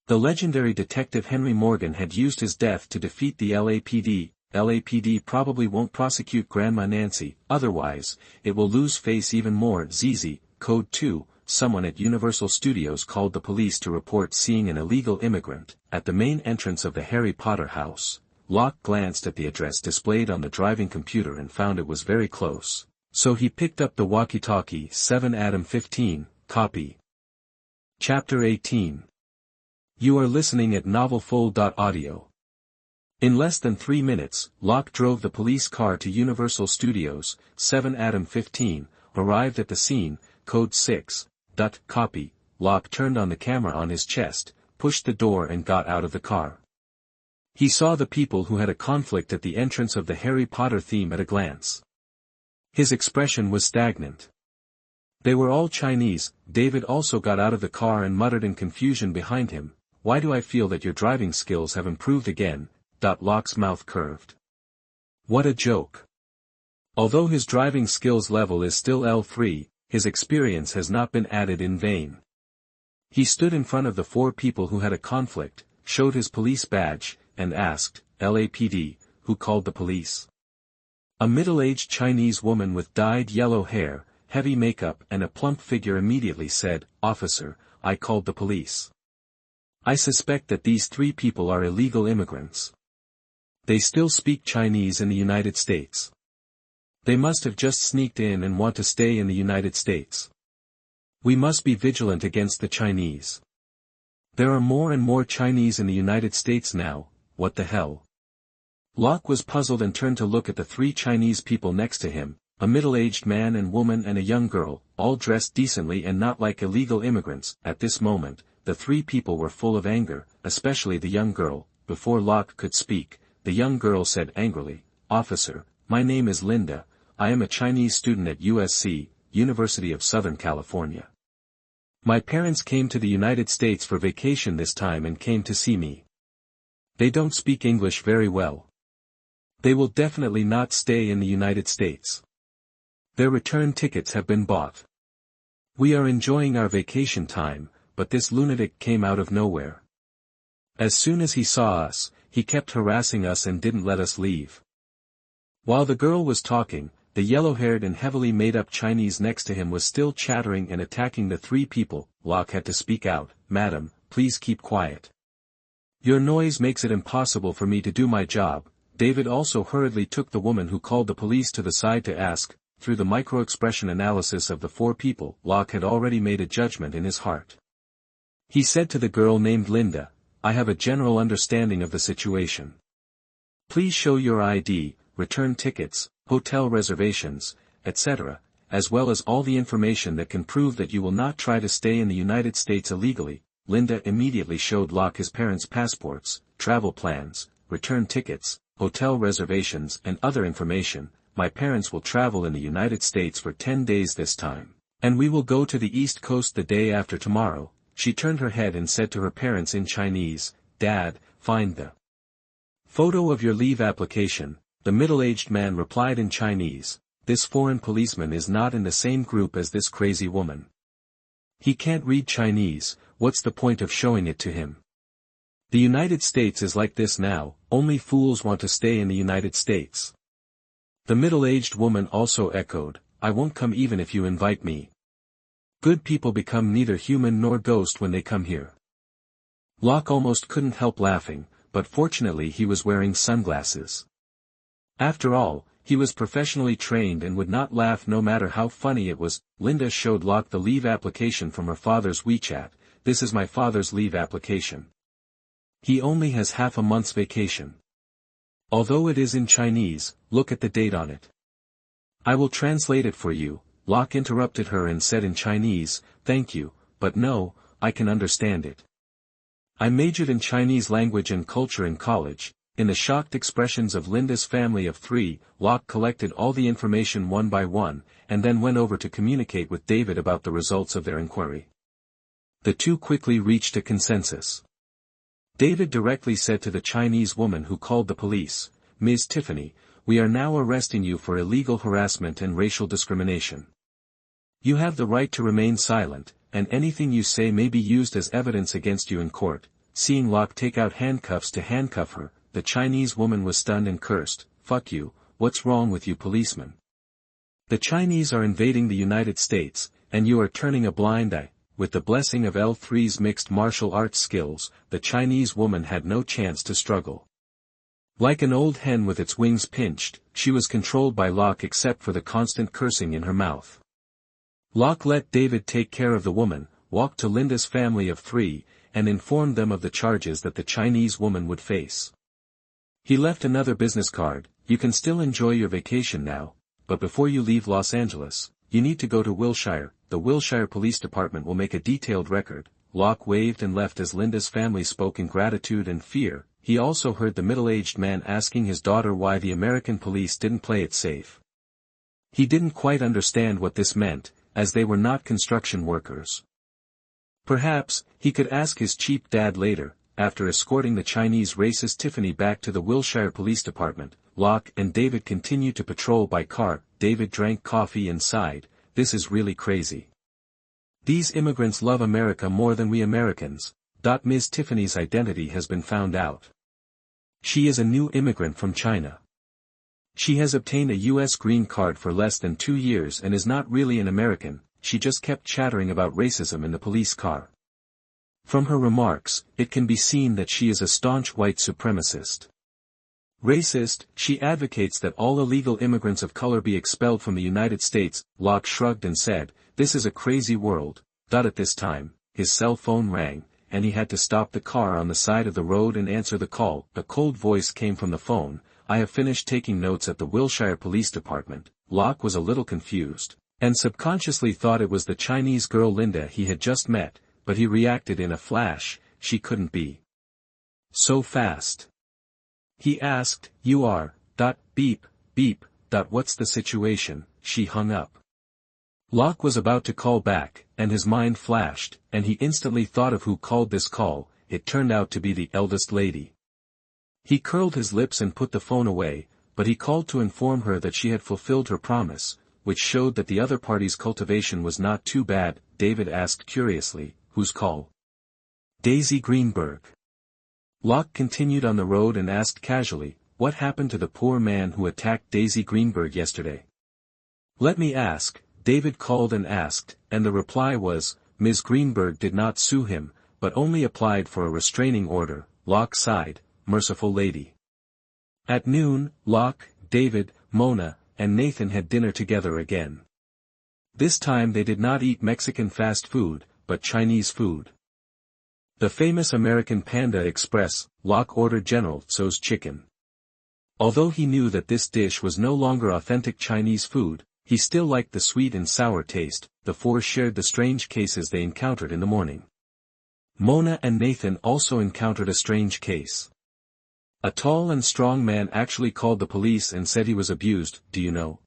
The legendary detective Henry Morgan had used his death to defeat the LAPD. LAPD probably won't prosecute Grandma Nancy, otherwise, it will lose face even more. ZZ, Code 2, someone at Universal Studios called the police to report seeing an illegal immigrant at the main entrance of the Harry Potter house. Locke glanced at the address displayed on the driving computer and found it was very close. So he picked up the walkie-talkie. 7 Adam 15, copy. Chapter 18. You are listening at novelfull.audio. In less than 3 minutes, Locke drove the police car to Universal Studios. 7 Adam 15, arrived at the scene. Code 6. Copy. Locke turned on the camera on his chest, pushed the door and got out of the car. He saw the people who had a conflict at the entrance of the Harry Potter theme at a glance. His expression was stagnant. They were all Chinese. David also got out of the car and muttered in confusion behind him, why do I feel that your driving skills have improved again? Locke's mouth curved. What a joke. Although his driving skills level is still L3, his experience has not been added in vain. He stood in front of the 4 people who had a conflict, showed his police badge, and asked, LAPD, who called the police? A middle-aged Chinese woman with dyed yellow hair, heavy makeup and a plump figure immediately said, Officer, I called the police. I suspect that these 3 people are illegal immigrants. They still speak Chinese in the United States. They must have just sneaked in and want to stay in the United States. We must be vigilant against the Chinese. There are more and more Chinese in the United States now, what the hell? Locke was puzzled and turned to look at the 3 Chinese people next to him, a middle-aged man and woman and a young girl, all dressed decently and not like illegal immigrants. At this moment, the 3 people were full of anger, especially the young girl. Before Locke could speak, the young girl said angrily, Officer, my name is Linda, I am a Chinese student at USC, University of Southern California. My parents came to the United States for vacation this time and came to see me. They don't speak English very well. They will definitely not stay in the United States. Their return tickets have been bought. We are enjoying our vacation time, but this lunatic came out of nowhere. As soon as he saw us, he kept harassing us and didn't let us leave. While the girl was talking, the yellow-haired and heavily made-up Chinese next to him was still chattering and attacking the 3 people. Locke had to speak out, Madam, please keep quiet. Your noise makes it impossible for me to do my job. David also hurriedly took the woman who called the police to the side to ask, through the micro-expression analysis of the 4 people, Locke had already made a judgment in his heart. He said to the girl named Linda, I have a general understanding of the situation. Please show your ID, return tickets, hotel reservations, etc., as well as all the information that can prove that you will not try to stay in the United States illegally. Linda immediately showed Locke his parents' passports, travel plans, return tickets, hotel reservations and other information. My parents will travel in the United States for 10 days this time, and we will go to the East Coast the day after tomorrow. She turned her head and said to her parents in Chinese, Dad, find the photo of your leave application. The middle-aged man replied in Chinese, this foreign policeman is not in the same group as this crazy woman. He can't read Chinese, what's the point of showing it to him? The United States is like this now, only fools want to stay in the United States. The middle-aged woman also echoed, I won't come even if you invite me. Good people become neither human nor ghost when they come here. Locke almost couldn't help laughing, but fortunately he was wearing sunglasses. After all, he was professionally trained and would not laugh no matter how funny it was. Linda showed Locke the leave application from her father's WeChat. This is my father's leave application. He only has half a month's vacation. Although it is in Chinese, look at the date on it. I will translate it for you. Locke interrupted her and said in Chinese, thank you, but no, I can understand it. I majored in Chinese language and culture in college. In the shocked expressions of Linda's family of 3, Locke collected all the information one by one, and then went over to communicate with David about the results of their inquiry. The 2 quickly reached a consensus. David directly said to the Chinese woman who called the police, Ms. Tiffany, we are now arresting you for illegal harassment and racial discrimination. You have the right to remain silent, and anything you say may be used as evidence against you in court. Seeing Locke take out handcuffs to handcuff her, the Chinese woman was stunned and cursed, fuck you, what's wrong with you policeman? The Chinese are invading the United States, and you are turning a blind eye. With the blessing of L3's mixed martial arts skills, the Chinese woman had no chance to struggle. Like an old hen with its wings pinched, she was controlled by Locke except for the constant cursing in her mouth. Locke let David take care of the woman, walked to Linda's family of 3, and informed them of the charges that the Chinese woman would face. He left another business card, you can still enjoy your vacation now, but before you leave Los Angeles, you need to go to Wilshire. The Wilshire Police Department will make a detailed record. Locke waved and left as Linda's family spoke in gratitude and fear. He also heard the middle-aged man asking his daughter why the American police didn't play it safe. He didn't quite understand what this meant, as they were not construction workers. Perhaps, he could ask his cheap dad later. After escorting the Chinese racist Tiffany back to the Wilshire Police Department, Locke and David continued to patrol by car. David drank coffee and sighed, "This is really crazy. These immigrants love America more than we Americans." Ms. Tiffany's identity has been found out. She is a new immigrant from China. She has obtained a U.S. green card for less than 2 years and is not really an American. She just kept chattering about racism in the police car. From her remarks, it can be seen that she is a staunch white supremacist. Racist, she advocates that all illegal immigrants of color be expelled from the United States. Locke shrugged and said, "This is a crazy world." At this time, his cell phone rang, and he had to stop the car on the side of the road and answer the call. A cold voice came from the phone. "I have finished taking notes at the Wilshire Police Department." Locke was a little confused, and subconsciously thought it was the Chinese girl Linda he had just met, but he reacted in a flash. She couldn't be so fast. He asked, "You are, beep, beep, what's the situation?" She hung up. Locke was about to call back, and his mind flashed, and he instantly thought of who called this call. It turned out to be the eldest lady. He curled his lips and put the phone away, but he called to inform her that she had fulfilled her promise, which showed that the other party's cultivation was not too bad. David asked curiously, "Whose call?" "Daisy Greenberg." Locke continued on the road and asked casually, "What happened to the poor man who attacked Daisy Greenberg yesterday?" "Let me ask." David called and asked, and the reply was, "Ms. Greenberg did not sue him, but only applied for a restraining order." Locke sighed, "Merciful lady." At noon, Locke, David, Mona, and Nathan had dinner together again. This time they did not eat Mexican fast food, but Chinese food. The famous American Panda Express. Locke ordered General Tso's chicken. Although he knew that this dish was no longer authentic Chinese food, he still liked the sweet and sour taste. The four shared the strange cases they encountered in the morning. Mona and Nathan also encountered a strange case. A tall and strong man actually called the police and said he was abused. "Do you know?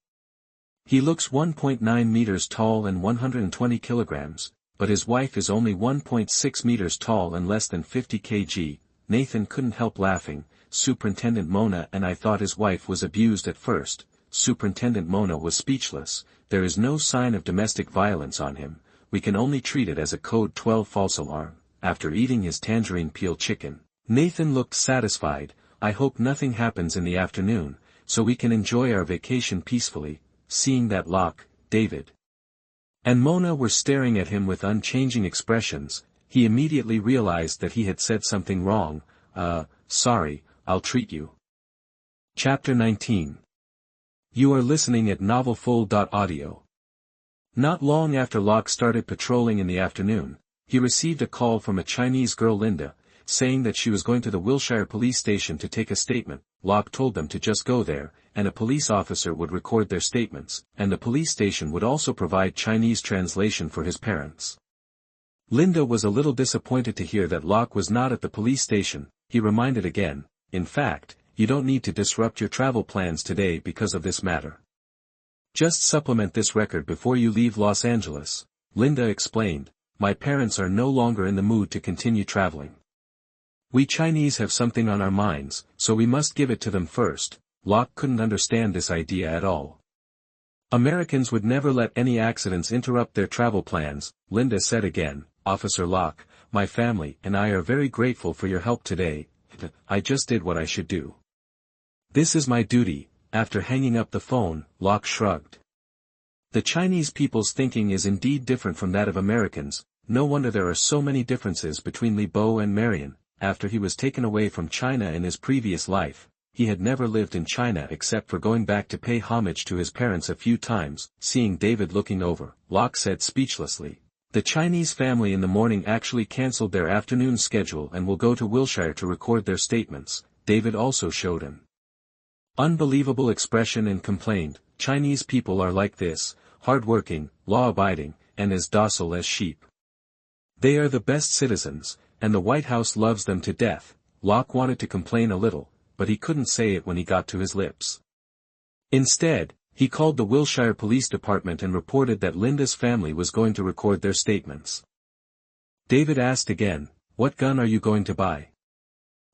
He looks 1.9 meters tall and 120 kilograms, but his wife is only 1.6 meters tall and less than 50 kg. Nathan couldn't help laughing. "Superintendent Mona and I thought his wife was abused at first." Superintendent Mona was speechless. "There is no sign of domestic violence on him. We can only treat it as a Code 12 false alarm." After eating his tangerine peel chicken, Nathan looked satisfied. "I hope nothing happens in the afternoon, so we can enjoy our vacation peacefully." Seeing that Locke, David, and Mona were staring at him with unchanging expressions, he immediately realized that he had said something wrong. Sorry, I'll treat you." Chapter 19. You are listening at novelfull.audio. Not long after Locke started patrolling in the afternoon, he received a call from a Chinese girl Linda, saying that she was going to the Wilshire police station to take a statement. Locke told them to just go there, and a police officer would record their statements, and the police station would also provide Chinese translation for his parents. Linda was a little disappointed to hear that Locke was not at the police station. He reminded again, "In fact, you don't need to disrupt your travel plans today because of this matter. Just supplement this record before you leave Los Angeles." Linda explained, "My parents are no longer in the mood to continue traveling. We Chinese have something on our minds, so we must give it to them first." Locke couldn't understand this idea at all. "Americans would never let any accidents interrupt their travel plans," Linda said again. "Officer Locke, my family and I are very grateful for your help today. I just did what I should do. This is my duty." After hanging up the phone, Locke shrugged. The Chinese people's thinking is indeed different from that of Americans. No wonder there are so many differences between Li Bo and Marion. After he was taken away from China in his previous life, he had never lived in China except for going back to pay homage to his parents a few times. Seeing David looking over, Locke said speechlessly, "The Chinese family in the morning actually cancelled their afternoon schedule and will go to Wilshire to record their statements." David also showed an unbelievable expression and complained, "Chinese people are like this, hard-working, law-abiding, and as docile as sheep. They are the best citizens, and the White House loves them to death." Locke wanted to complain a little, but he couldn't say it when he got to his lips. Instead, he called the Wilshire Police Department and reported that Linda's family was going to record their statements. David asked again, "What gun are you going to buy?"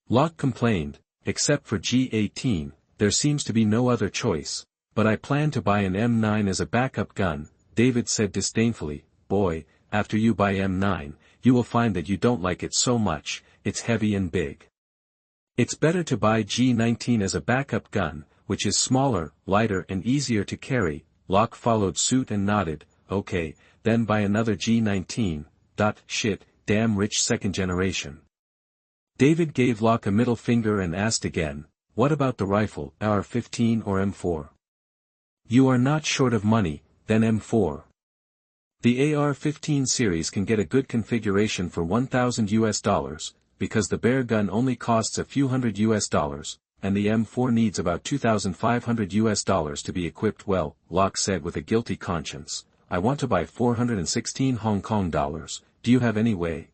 Locke complained, "Except for G18, there seems to be no other choice, but I plan to buy an M9 as a backup gun." David said disdainfully, "Boy, after you buy M9, you will find that you don't like it so much, it's heavy and big. It's better to buy G19 as a backup gun, which is smaller, lighter and easier to carry." Locke followed suit and nodded, "Okay, then buy another G19, shit, damn rich second generation." David gave Locke a middle finger and asked again, "What about the rifle, AR-15 or M4? You are not short of money, then M4. The AR-15 series can get a good configuration for $1,000, because the bare gun only costs a few $100, and the M4 needs about $2,500 to be equipped well." Locke said with a guilty conscience, "I want to buy 416 Hong Kong dollars, do you have any way?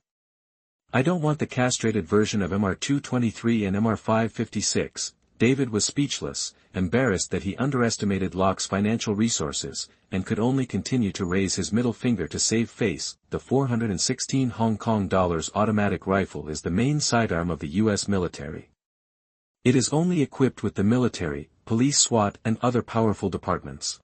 I don't want the castrated version of MR223 and MR556. David was speechless, embarrassed that he underestimated Locke's financial resources, and could only continue to raise his middle finger to save face. The 416 Hong Kong dollars automatic rifle is the main sidearm of the US military. It is only equipped with the military, police, SWAT and other powerful departments.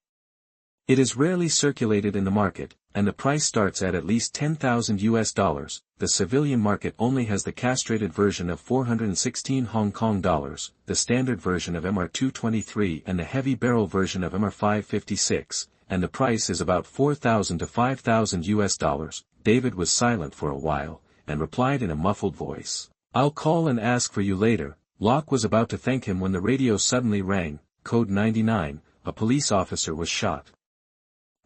It is rarely circulated in the market, and the price starts at least $10,000. The civilian market only has the castrated version of 416 Hong Kong dollars, the standard version of MR223 and the heavy barrel version of MR556, and the price is about $4,000 to $5,000. David was silent for a while, and replied in a muffled voice, "I'll call and ask for you later." Locke was about to thank him when the radio suddenly rang, code 99, a police officer was shot.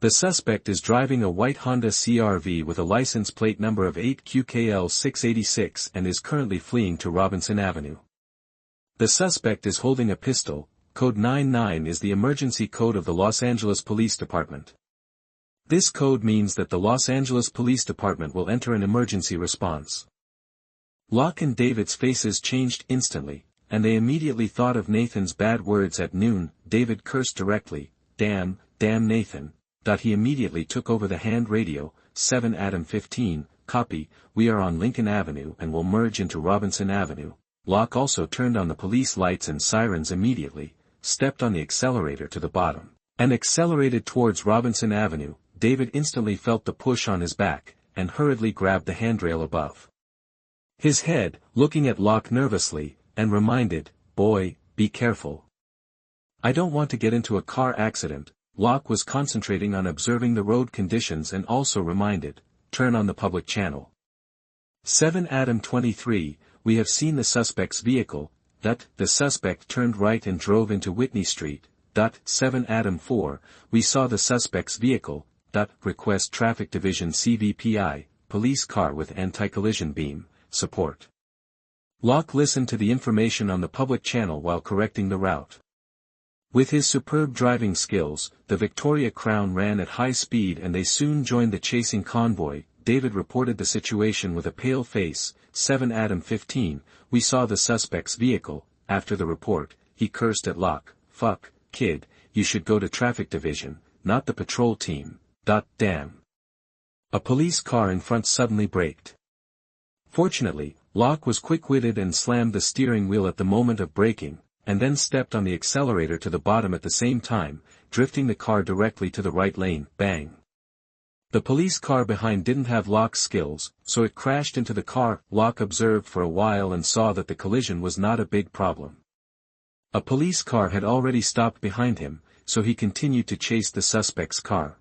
The suspect is driving a white Honda CR-V with a license plate number of 8QKL686 and is currently fleeing to Robinson Avenue. The suspect is holding a pistol. Code 99 is the emergency code of the Los Angeles Police Department. This code means that the Los Angeles Police Department will enter an emergency response. Locke and David's faces changed instantly, and they immediately thought of Nathan's bad words at noon. David cursed directly, damn Nathan. He immediately took over the hand radio. 7 Adam 15, copy, we are on Lincoln Avenue and will merge into Robinson Avenue. Locke also turned on the police lights and sirens immediately, stepped on the accelerator to the bottom, and accelerated towards Robinson Avenue. David instantly felt the push on his back, and hurriedly grabbed the handrail above his head, looking at Locke nervously, and reminded, "Boy, be careful. I don't want to get into a car accident." Locke was concentrating on observing the road conditions and also reminded, "Turn on the public channel." 7 Adam 23, we have seen the suspect's vehicle. The suspect turned right and drove into Whitney Street. 7 Adam 4, we saw the suspect's vehicle. Request Traffic Division CVPI, police car with anti-collision beam, support. Locke listened to the information on the public channel while correcting the route. With his superb driving skills, the Victoria Crown ran at high speed and they soon joined the chasing convoy. David reported the situation with a pale face. 7 Adam 15, we saw the suspect's vehicle. After the report, he cursed at Locke, "Fuck, kid, you should go to traffic division, not the patrol team. Damn." A police car in front suddenly braked. Fortunately, Locke was quick-witted and slammed the steering wheel at the moment of braking, and then stepped on the accelerator to the bottom at the same time, drifting the car directly to the right lane. Bang! The police car behind didn't have Locke's skills, so it crashed into the car. Locke observed for a while and saw that the collision was not a big problem. A police car had already stopped behind him, so he continued to chase the suspect's car.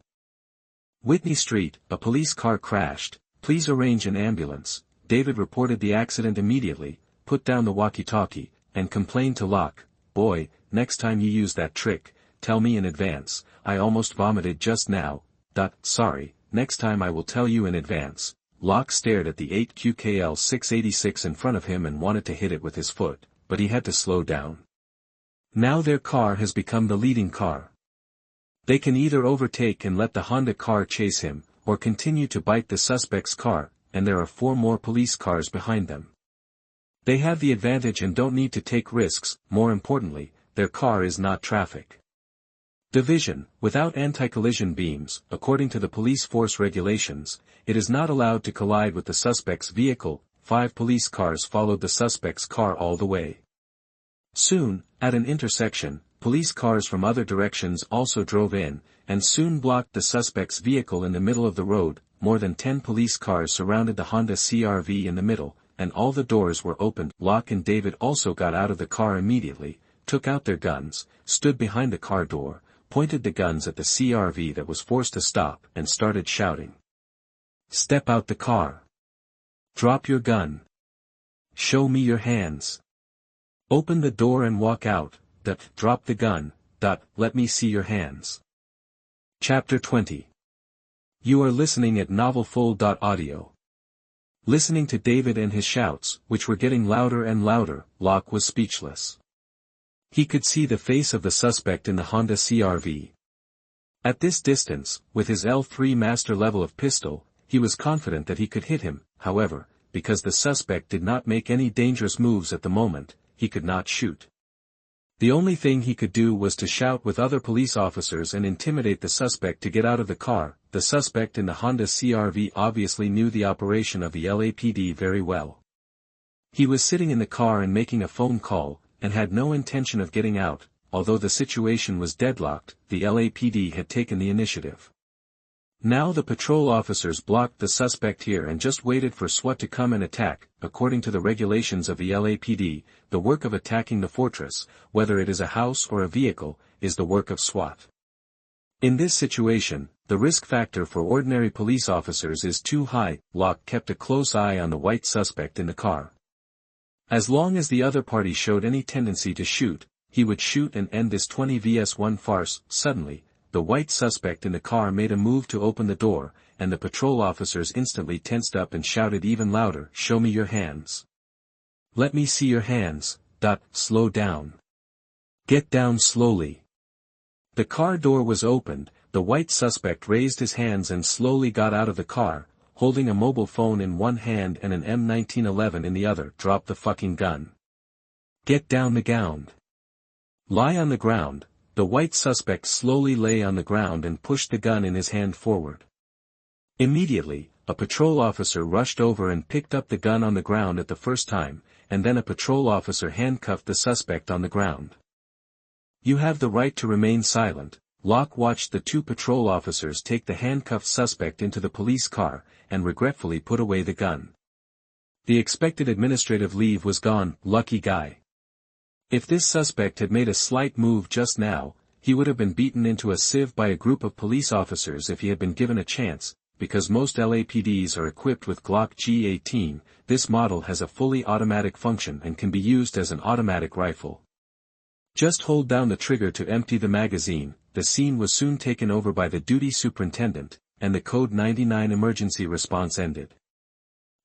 Whitney Street, a police car crashed. Please arrange an ambulance. David reported the accident immediately, put down the walkie-talkie, and complained to Locke, "Boy, next time you use that trick, tell me in advance. I almost vomited just now. Sorry, next time I will tell you in advance." Locke stared at the 8QKL686 in front of him and wanted to hit it with his foot, but he had to slow down. Now their car has become the leading car. They can either overtake and let the Honda car chase him, or continue to bite the suspect's car, and there are 4 more police cars behind them. They have the advantage and don't need to take risks. More importantly, their car is not traffic. Division: without anti-collision beams, according to the police force regulations, it is not allowed to collide with the suspect's vehicle. 5 police cars followed the suspect's car all the way. Soon, at an intersection, police cars from other directions also drove in, and soon blocked the suspect's vehicle in the middle of the road. More than 10 police cars surrounded the Honda CR-V in the middle, and all the doors were opened. Locke and David also got out of the car immediately, took out their guns, stood behind the car door, pointed the guns at the CR-V that was forced to stop, and started shouting. "Step out the car! Drop your gun! Show me your hands! Open the door and walk out. Drop the gun. Let me see your hands." Chapter 20. You are listening at novelfull.audio. Listening to David and his shouts, which were getting louder and louder, Locke was speechless. He could see the face of the suspect in the Honda CR-V. At this distance, with his L3 master level of pistol, he was confident that he could hit him. However, because the suspect did not make any dangerous moves at the moment, he could not shoot. The only thing he could do was to shout with other police officers and intimidate the suspect to get out of the car. The suspect in the Honda CR-V obviously knew the operation of the LAPD very well. He was sitting in the car and making a phone call, and had no intention of getting out. Although the situation was deadlocked, the LAPD had taken the initiative. Now the patrol officers blocked the suspect here and just waited for SWAT to come and attack. According to the regulations of the LAPD, the work of attacking the fortress, whether it is a house or a vehicle, is the work of SWAT. In this situation, the risk factor for ordinary police officers is too high. Locke kept a close eye on the white suspect in the car. As long as the other party showed any tendency to shoot, he would shoot and end this 20 vs 1 farce. Suddenly, the white suspect in the car made a move to open the door, and the patrol officers instantly tensed up and shouted even louder, "Show me your hands. Let me see your hands. Slow down. Get down slowly." The car door was opened. The white suspect raised his hands and slowly got out of the car, holding a mobile phone in one hand and an M1911 in the other. "Drop the fucking gun. Get down the ground. Lie on the ground." The white suspect slowly lay on the ground and pushed the gun in his hand forward. Immediately, a patrol officer rushed over and picked up the gun on the ground at the first time, and then a patrol officer handcuffed the suspect on the ground. "You have the right to remain silent." Locke watched the 2 patrol officers take the handcuffed suspect into the police car, and regretfully put away the gun. The expected administrative leave was gone. Lucky guy. If this suspect had made a slight move just now, he would have been beaten into a sieve by a group of police officers if he had been given a chance. Because most LAPDs are equipped with Glock G18, this model has a fully automatic function and can be used as an automatic rifle. Just hold down the trigger to empty the magazine. The scene was soon taken over by the duty superintendent, and the Code 99 emergency response ended.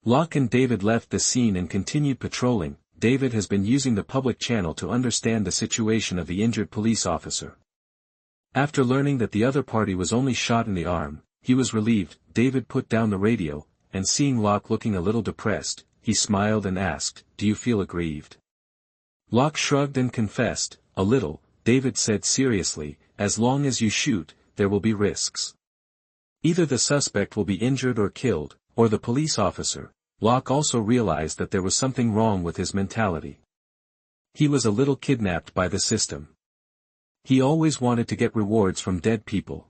Locke and David left the scene and continued patrolling. David has been using the public channel to understand the situation of the injured police officer. After learning that the other party was only shot in the arm, he was relieved. David put down the radio, and seeing Locke looking a little depressed, he smiled and asked, "Do you feel aggrieved?" Locke shrugged and confessed, "A little." David said seriously, "As long as you shoot, there will be risks. Either the suspect will be injured or killed, or the police officer." Locke also realized that there was something wrong with his mentality. He was a little kidnapped by the system. He always wanted to get rewards from dead people.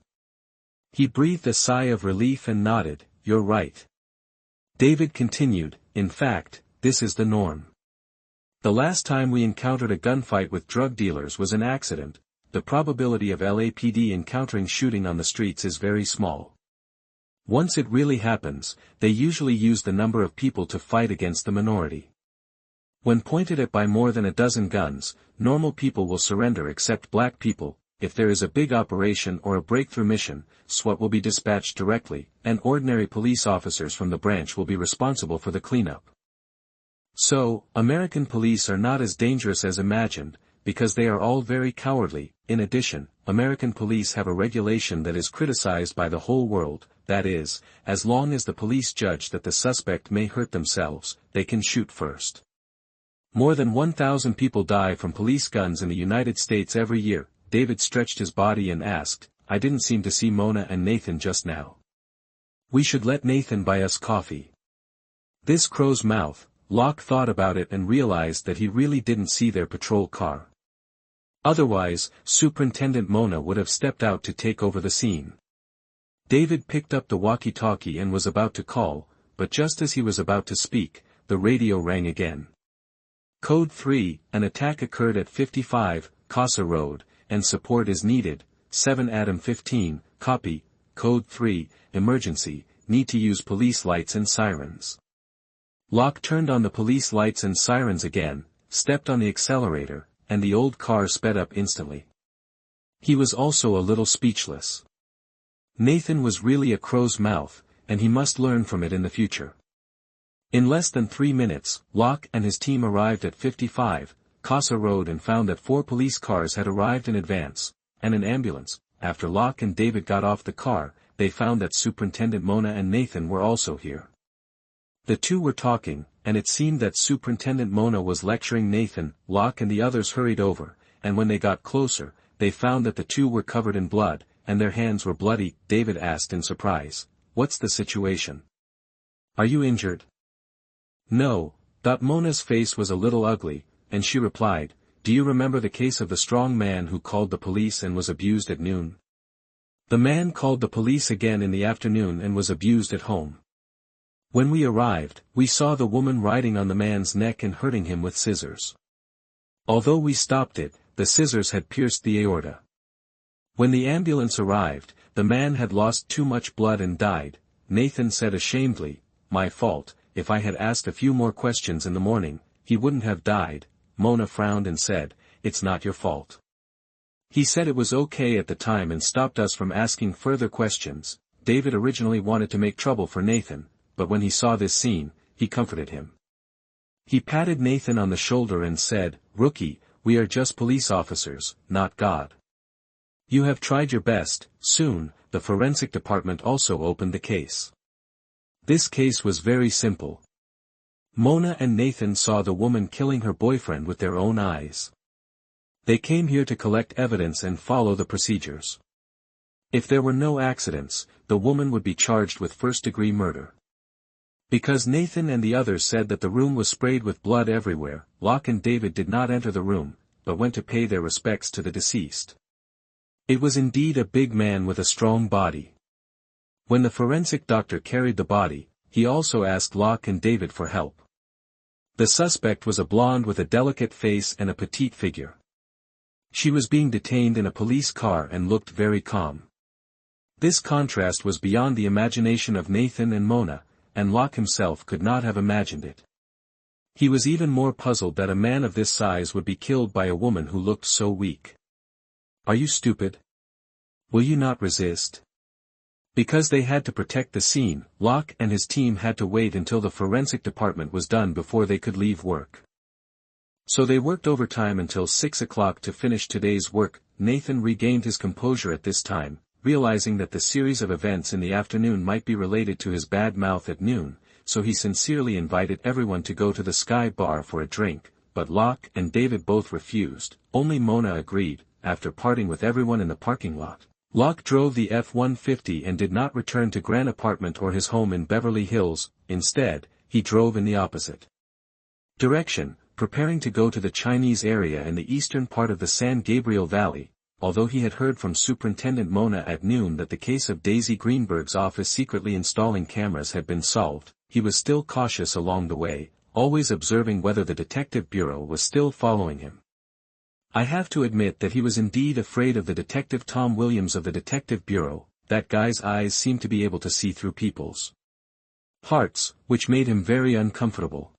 He breathed a sigh of relief and nodded, "You're right." David continued, "In fact, this is the norm. The last time we encountered a gunfight with drug dealers was an accident. The probability of LAPD encountering shooting on the streets is very small. Once it really happens, they usually use the number of people to fight against the minority. When pointed at by more than a dozen guns, normal people will surrender except black people. If there is a big operation or a breakthrough mission, SWAT will be dispatched directly, and ordinary police officers from the branch will be responsible for the cleanup. So, American police are not as dangerous as imagined, because they are all very cowardly. In addition, American police have a regulation that is criticized by the whole world. That is, as long as the police judge that the suspect may hurt themselves, they can shoot first. More than 1,000 people die from police guns in the United States every year. David stretched his body and asked, I didn't seem to see Mona and Nathan just now. We should let Nathan buy us coffee. This crow's mouth. Locke thought about it and realized that he really didn't see their patrol car. Otherwise, Superintendent Mona would have stepped out to take over the scene. David picked up the walkie-talkie and was about to call, but just as he was about to speak, the radio rang again. Code 3, an attack occurred at 55, Casa Road, and support is needed. 7 Adam 15, copy. Code 3, emergency, need to use police lights and sirens. Locke turned on the police lights and sirens again, stepped on the accelerator, and the old car sped up instantly. He was also a little speechless. Nathan was really a crow's mouth, and he must learn from it in the future. In less than 3 minutes, Locke and his team arrived at 55, Casa Road and found that 4 police cars had arrived in advance, and an ambulance. After Locke and David got off the car, they found that Superintendent Mona and Nathan were also here. The two were talking, and it seemed that Superintendent Mona was lecturing Nathan. Locke and the others hurried over, and when they got closer, they found that the two were covered in blood, and their hands were bloody. David asked in surprise, "What's the situation? Are you injured?" "No," thought Mona's face was a little ugly, and she replied, "Do you remember the case of the strong man who called the police and was abused at noon? The man called the police again in the afternoon and was abused at home. When we arrived, we saw the woman riding on the man's neck and hurting him with scissors. Although we stopped it, the scissors had pierced the aorta. When the ambulance arrived, the man had lost too much blood and died." Nathan said ashamedly, "My fault, if I had asked a few more questions in the morning, he wouldn't have died." Mona frowned and said, "It's not your fault. He said it was okay at the time and stopped us from asking further questions." David originally wanted to make trouble for Nathan, but when he saw this scene, he comforted him. He patted Nathan on the shoulder and said, "Rookie, we are just police officers, not God. You have tried your best." Soon, the forensic department also opened the case. This case was very simple. Mona and Nathan saw the woman killing her boyfriend with their own eyes. They came here to collect evidence and follow the procedures. If there were no accidents, the woman would be charged with first-degree murder. Because Nathan and the others said that the room was sprayed with blood everywhere, Locke and David did not enter the room, but went to pay their respects to the deceased. It was indeed a big man with a strong body. When the forensic doctor carried the body, he also asked Locke and David for help. The suspect was a blonde with a delicate face and a petite figure. She was being detained in a police car and looked very calm. This contrast was beyond the imagination of Nathan and Mona, and Locke himself could not have imagined it. He was even more puzzled that a man of this size would be killed by a woman who looked so weak. "Are you stupid? Will you not resist?" Because they had to protect the scene, Locke and his team had to wait until the forensic department was done before they could leave work. So they worked overtime until 6 o'clock to finish today's work. Nathan regained his composure at this time, realizing that the series of events in the afternoon might be related to his bad mouth at noon, so he sincerely invited everyone to go to the Sky Bar for a drink, but Locke and David both refused. Only Mona agreed. After parting with everyone in the parking lot, Locke drove the F-150 and did not return to Grant apartment or his home in Beverly Hills. Instead, he drove in the opposite direction, preparing to go to the Chinese area in the eastern part of the San Gabriel Valley. Although he had heard from Superintendent Mona at noon that the case of Daisy Greenberg's office secretly installing cameras had been solved, he was still cautious along the way, always observing whether the detective bureau was still following him. I have to admit that he was indeed afraid of the detective Tom Williams of the detective bureau. That guy's eyes seemed to be able to see through people's hearts, which made him very uncomfortable.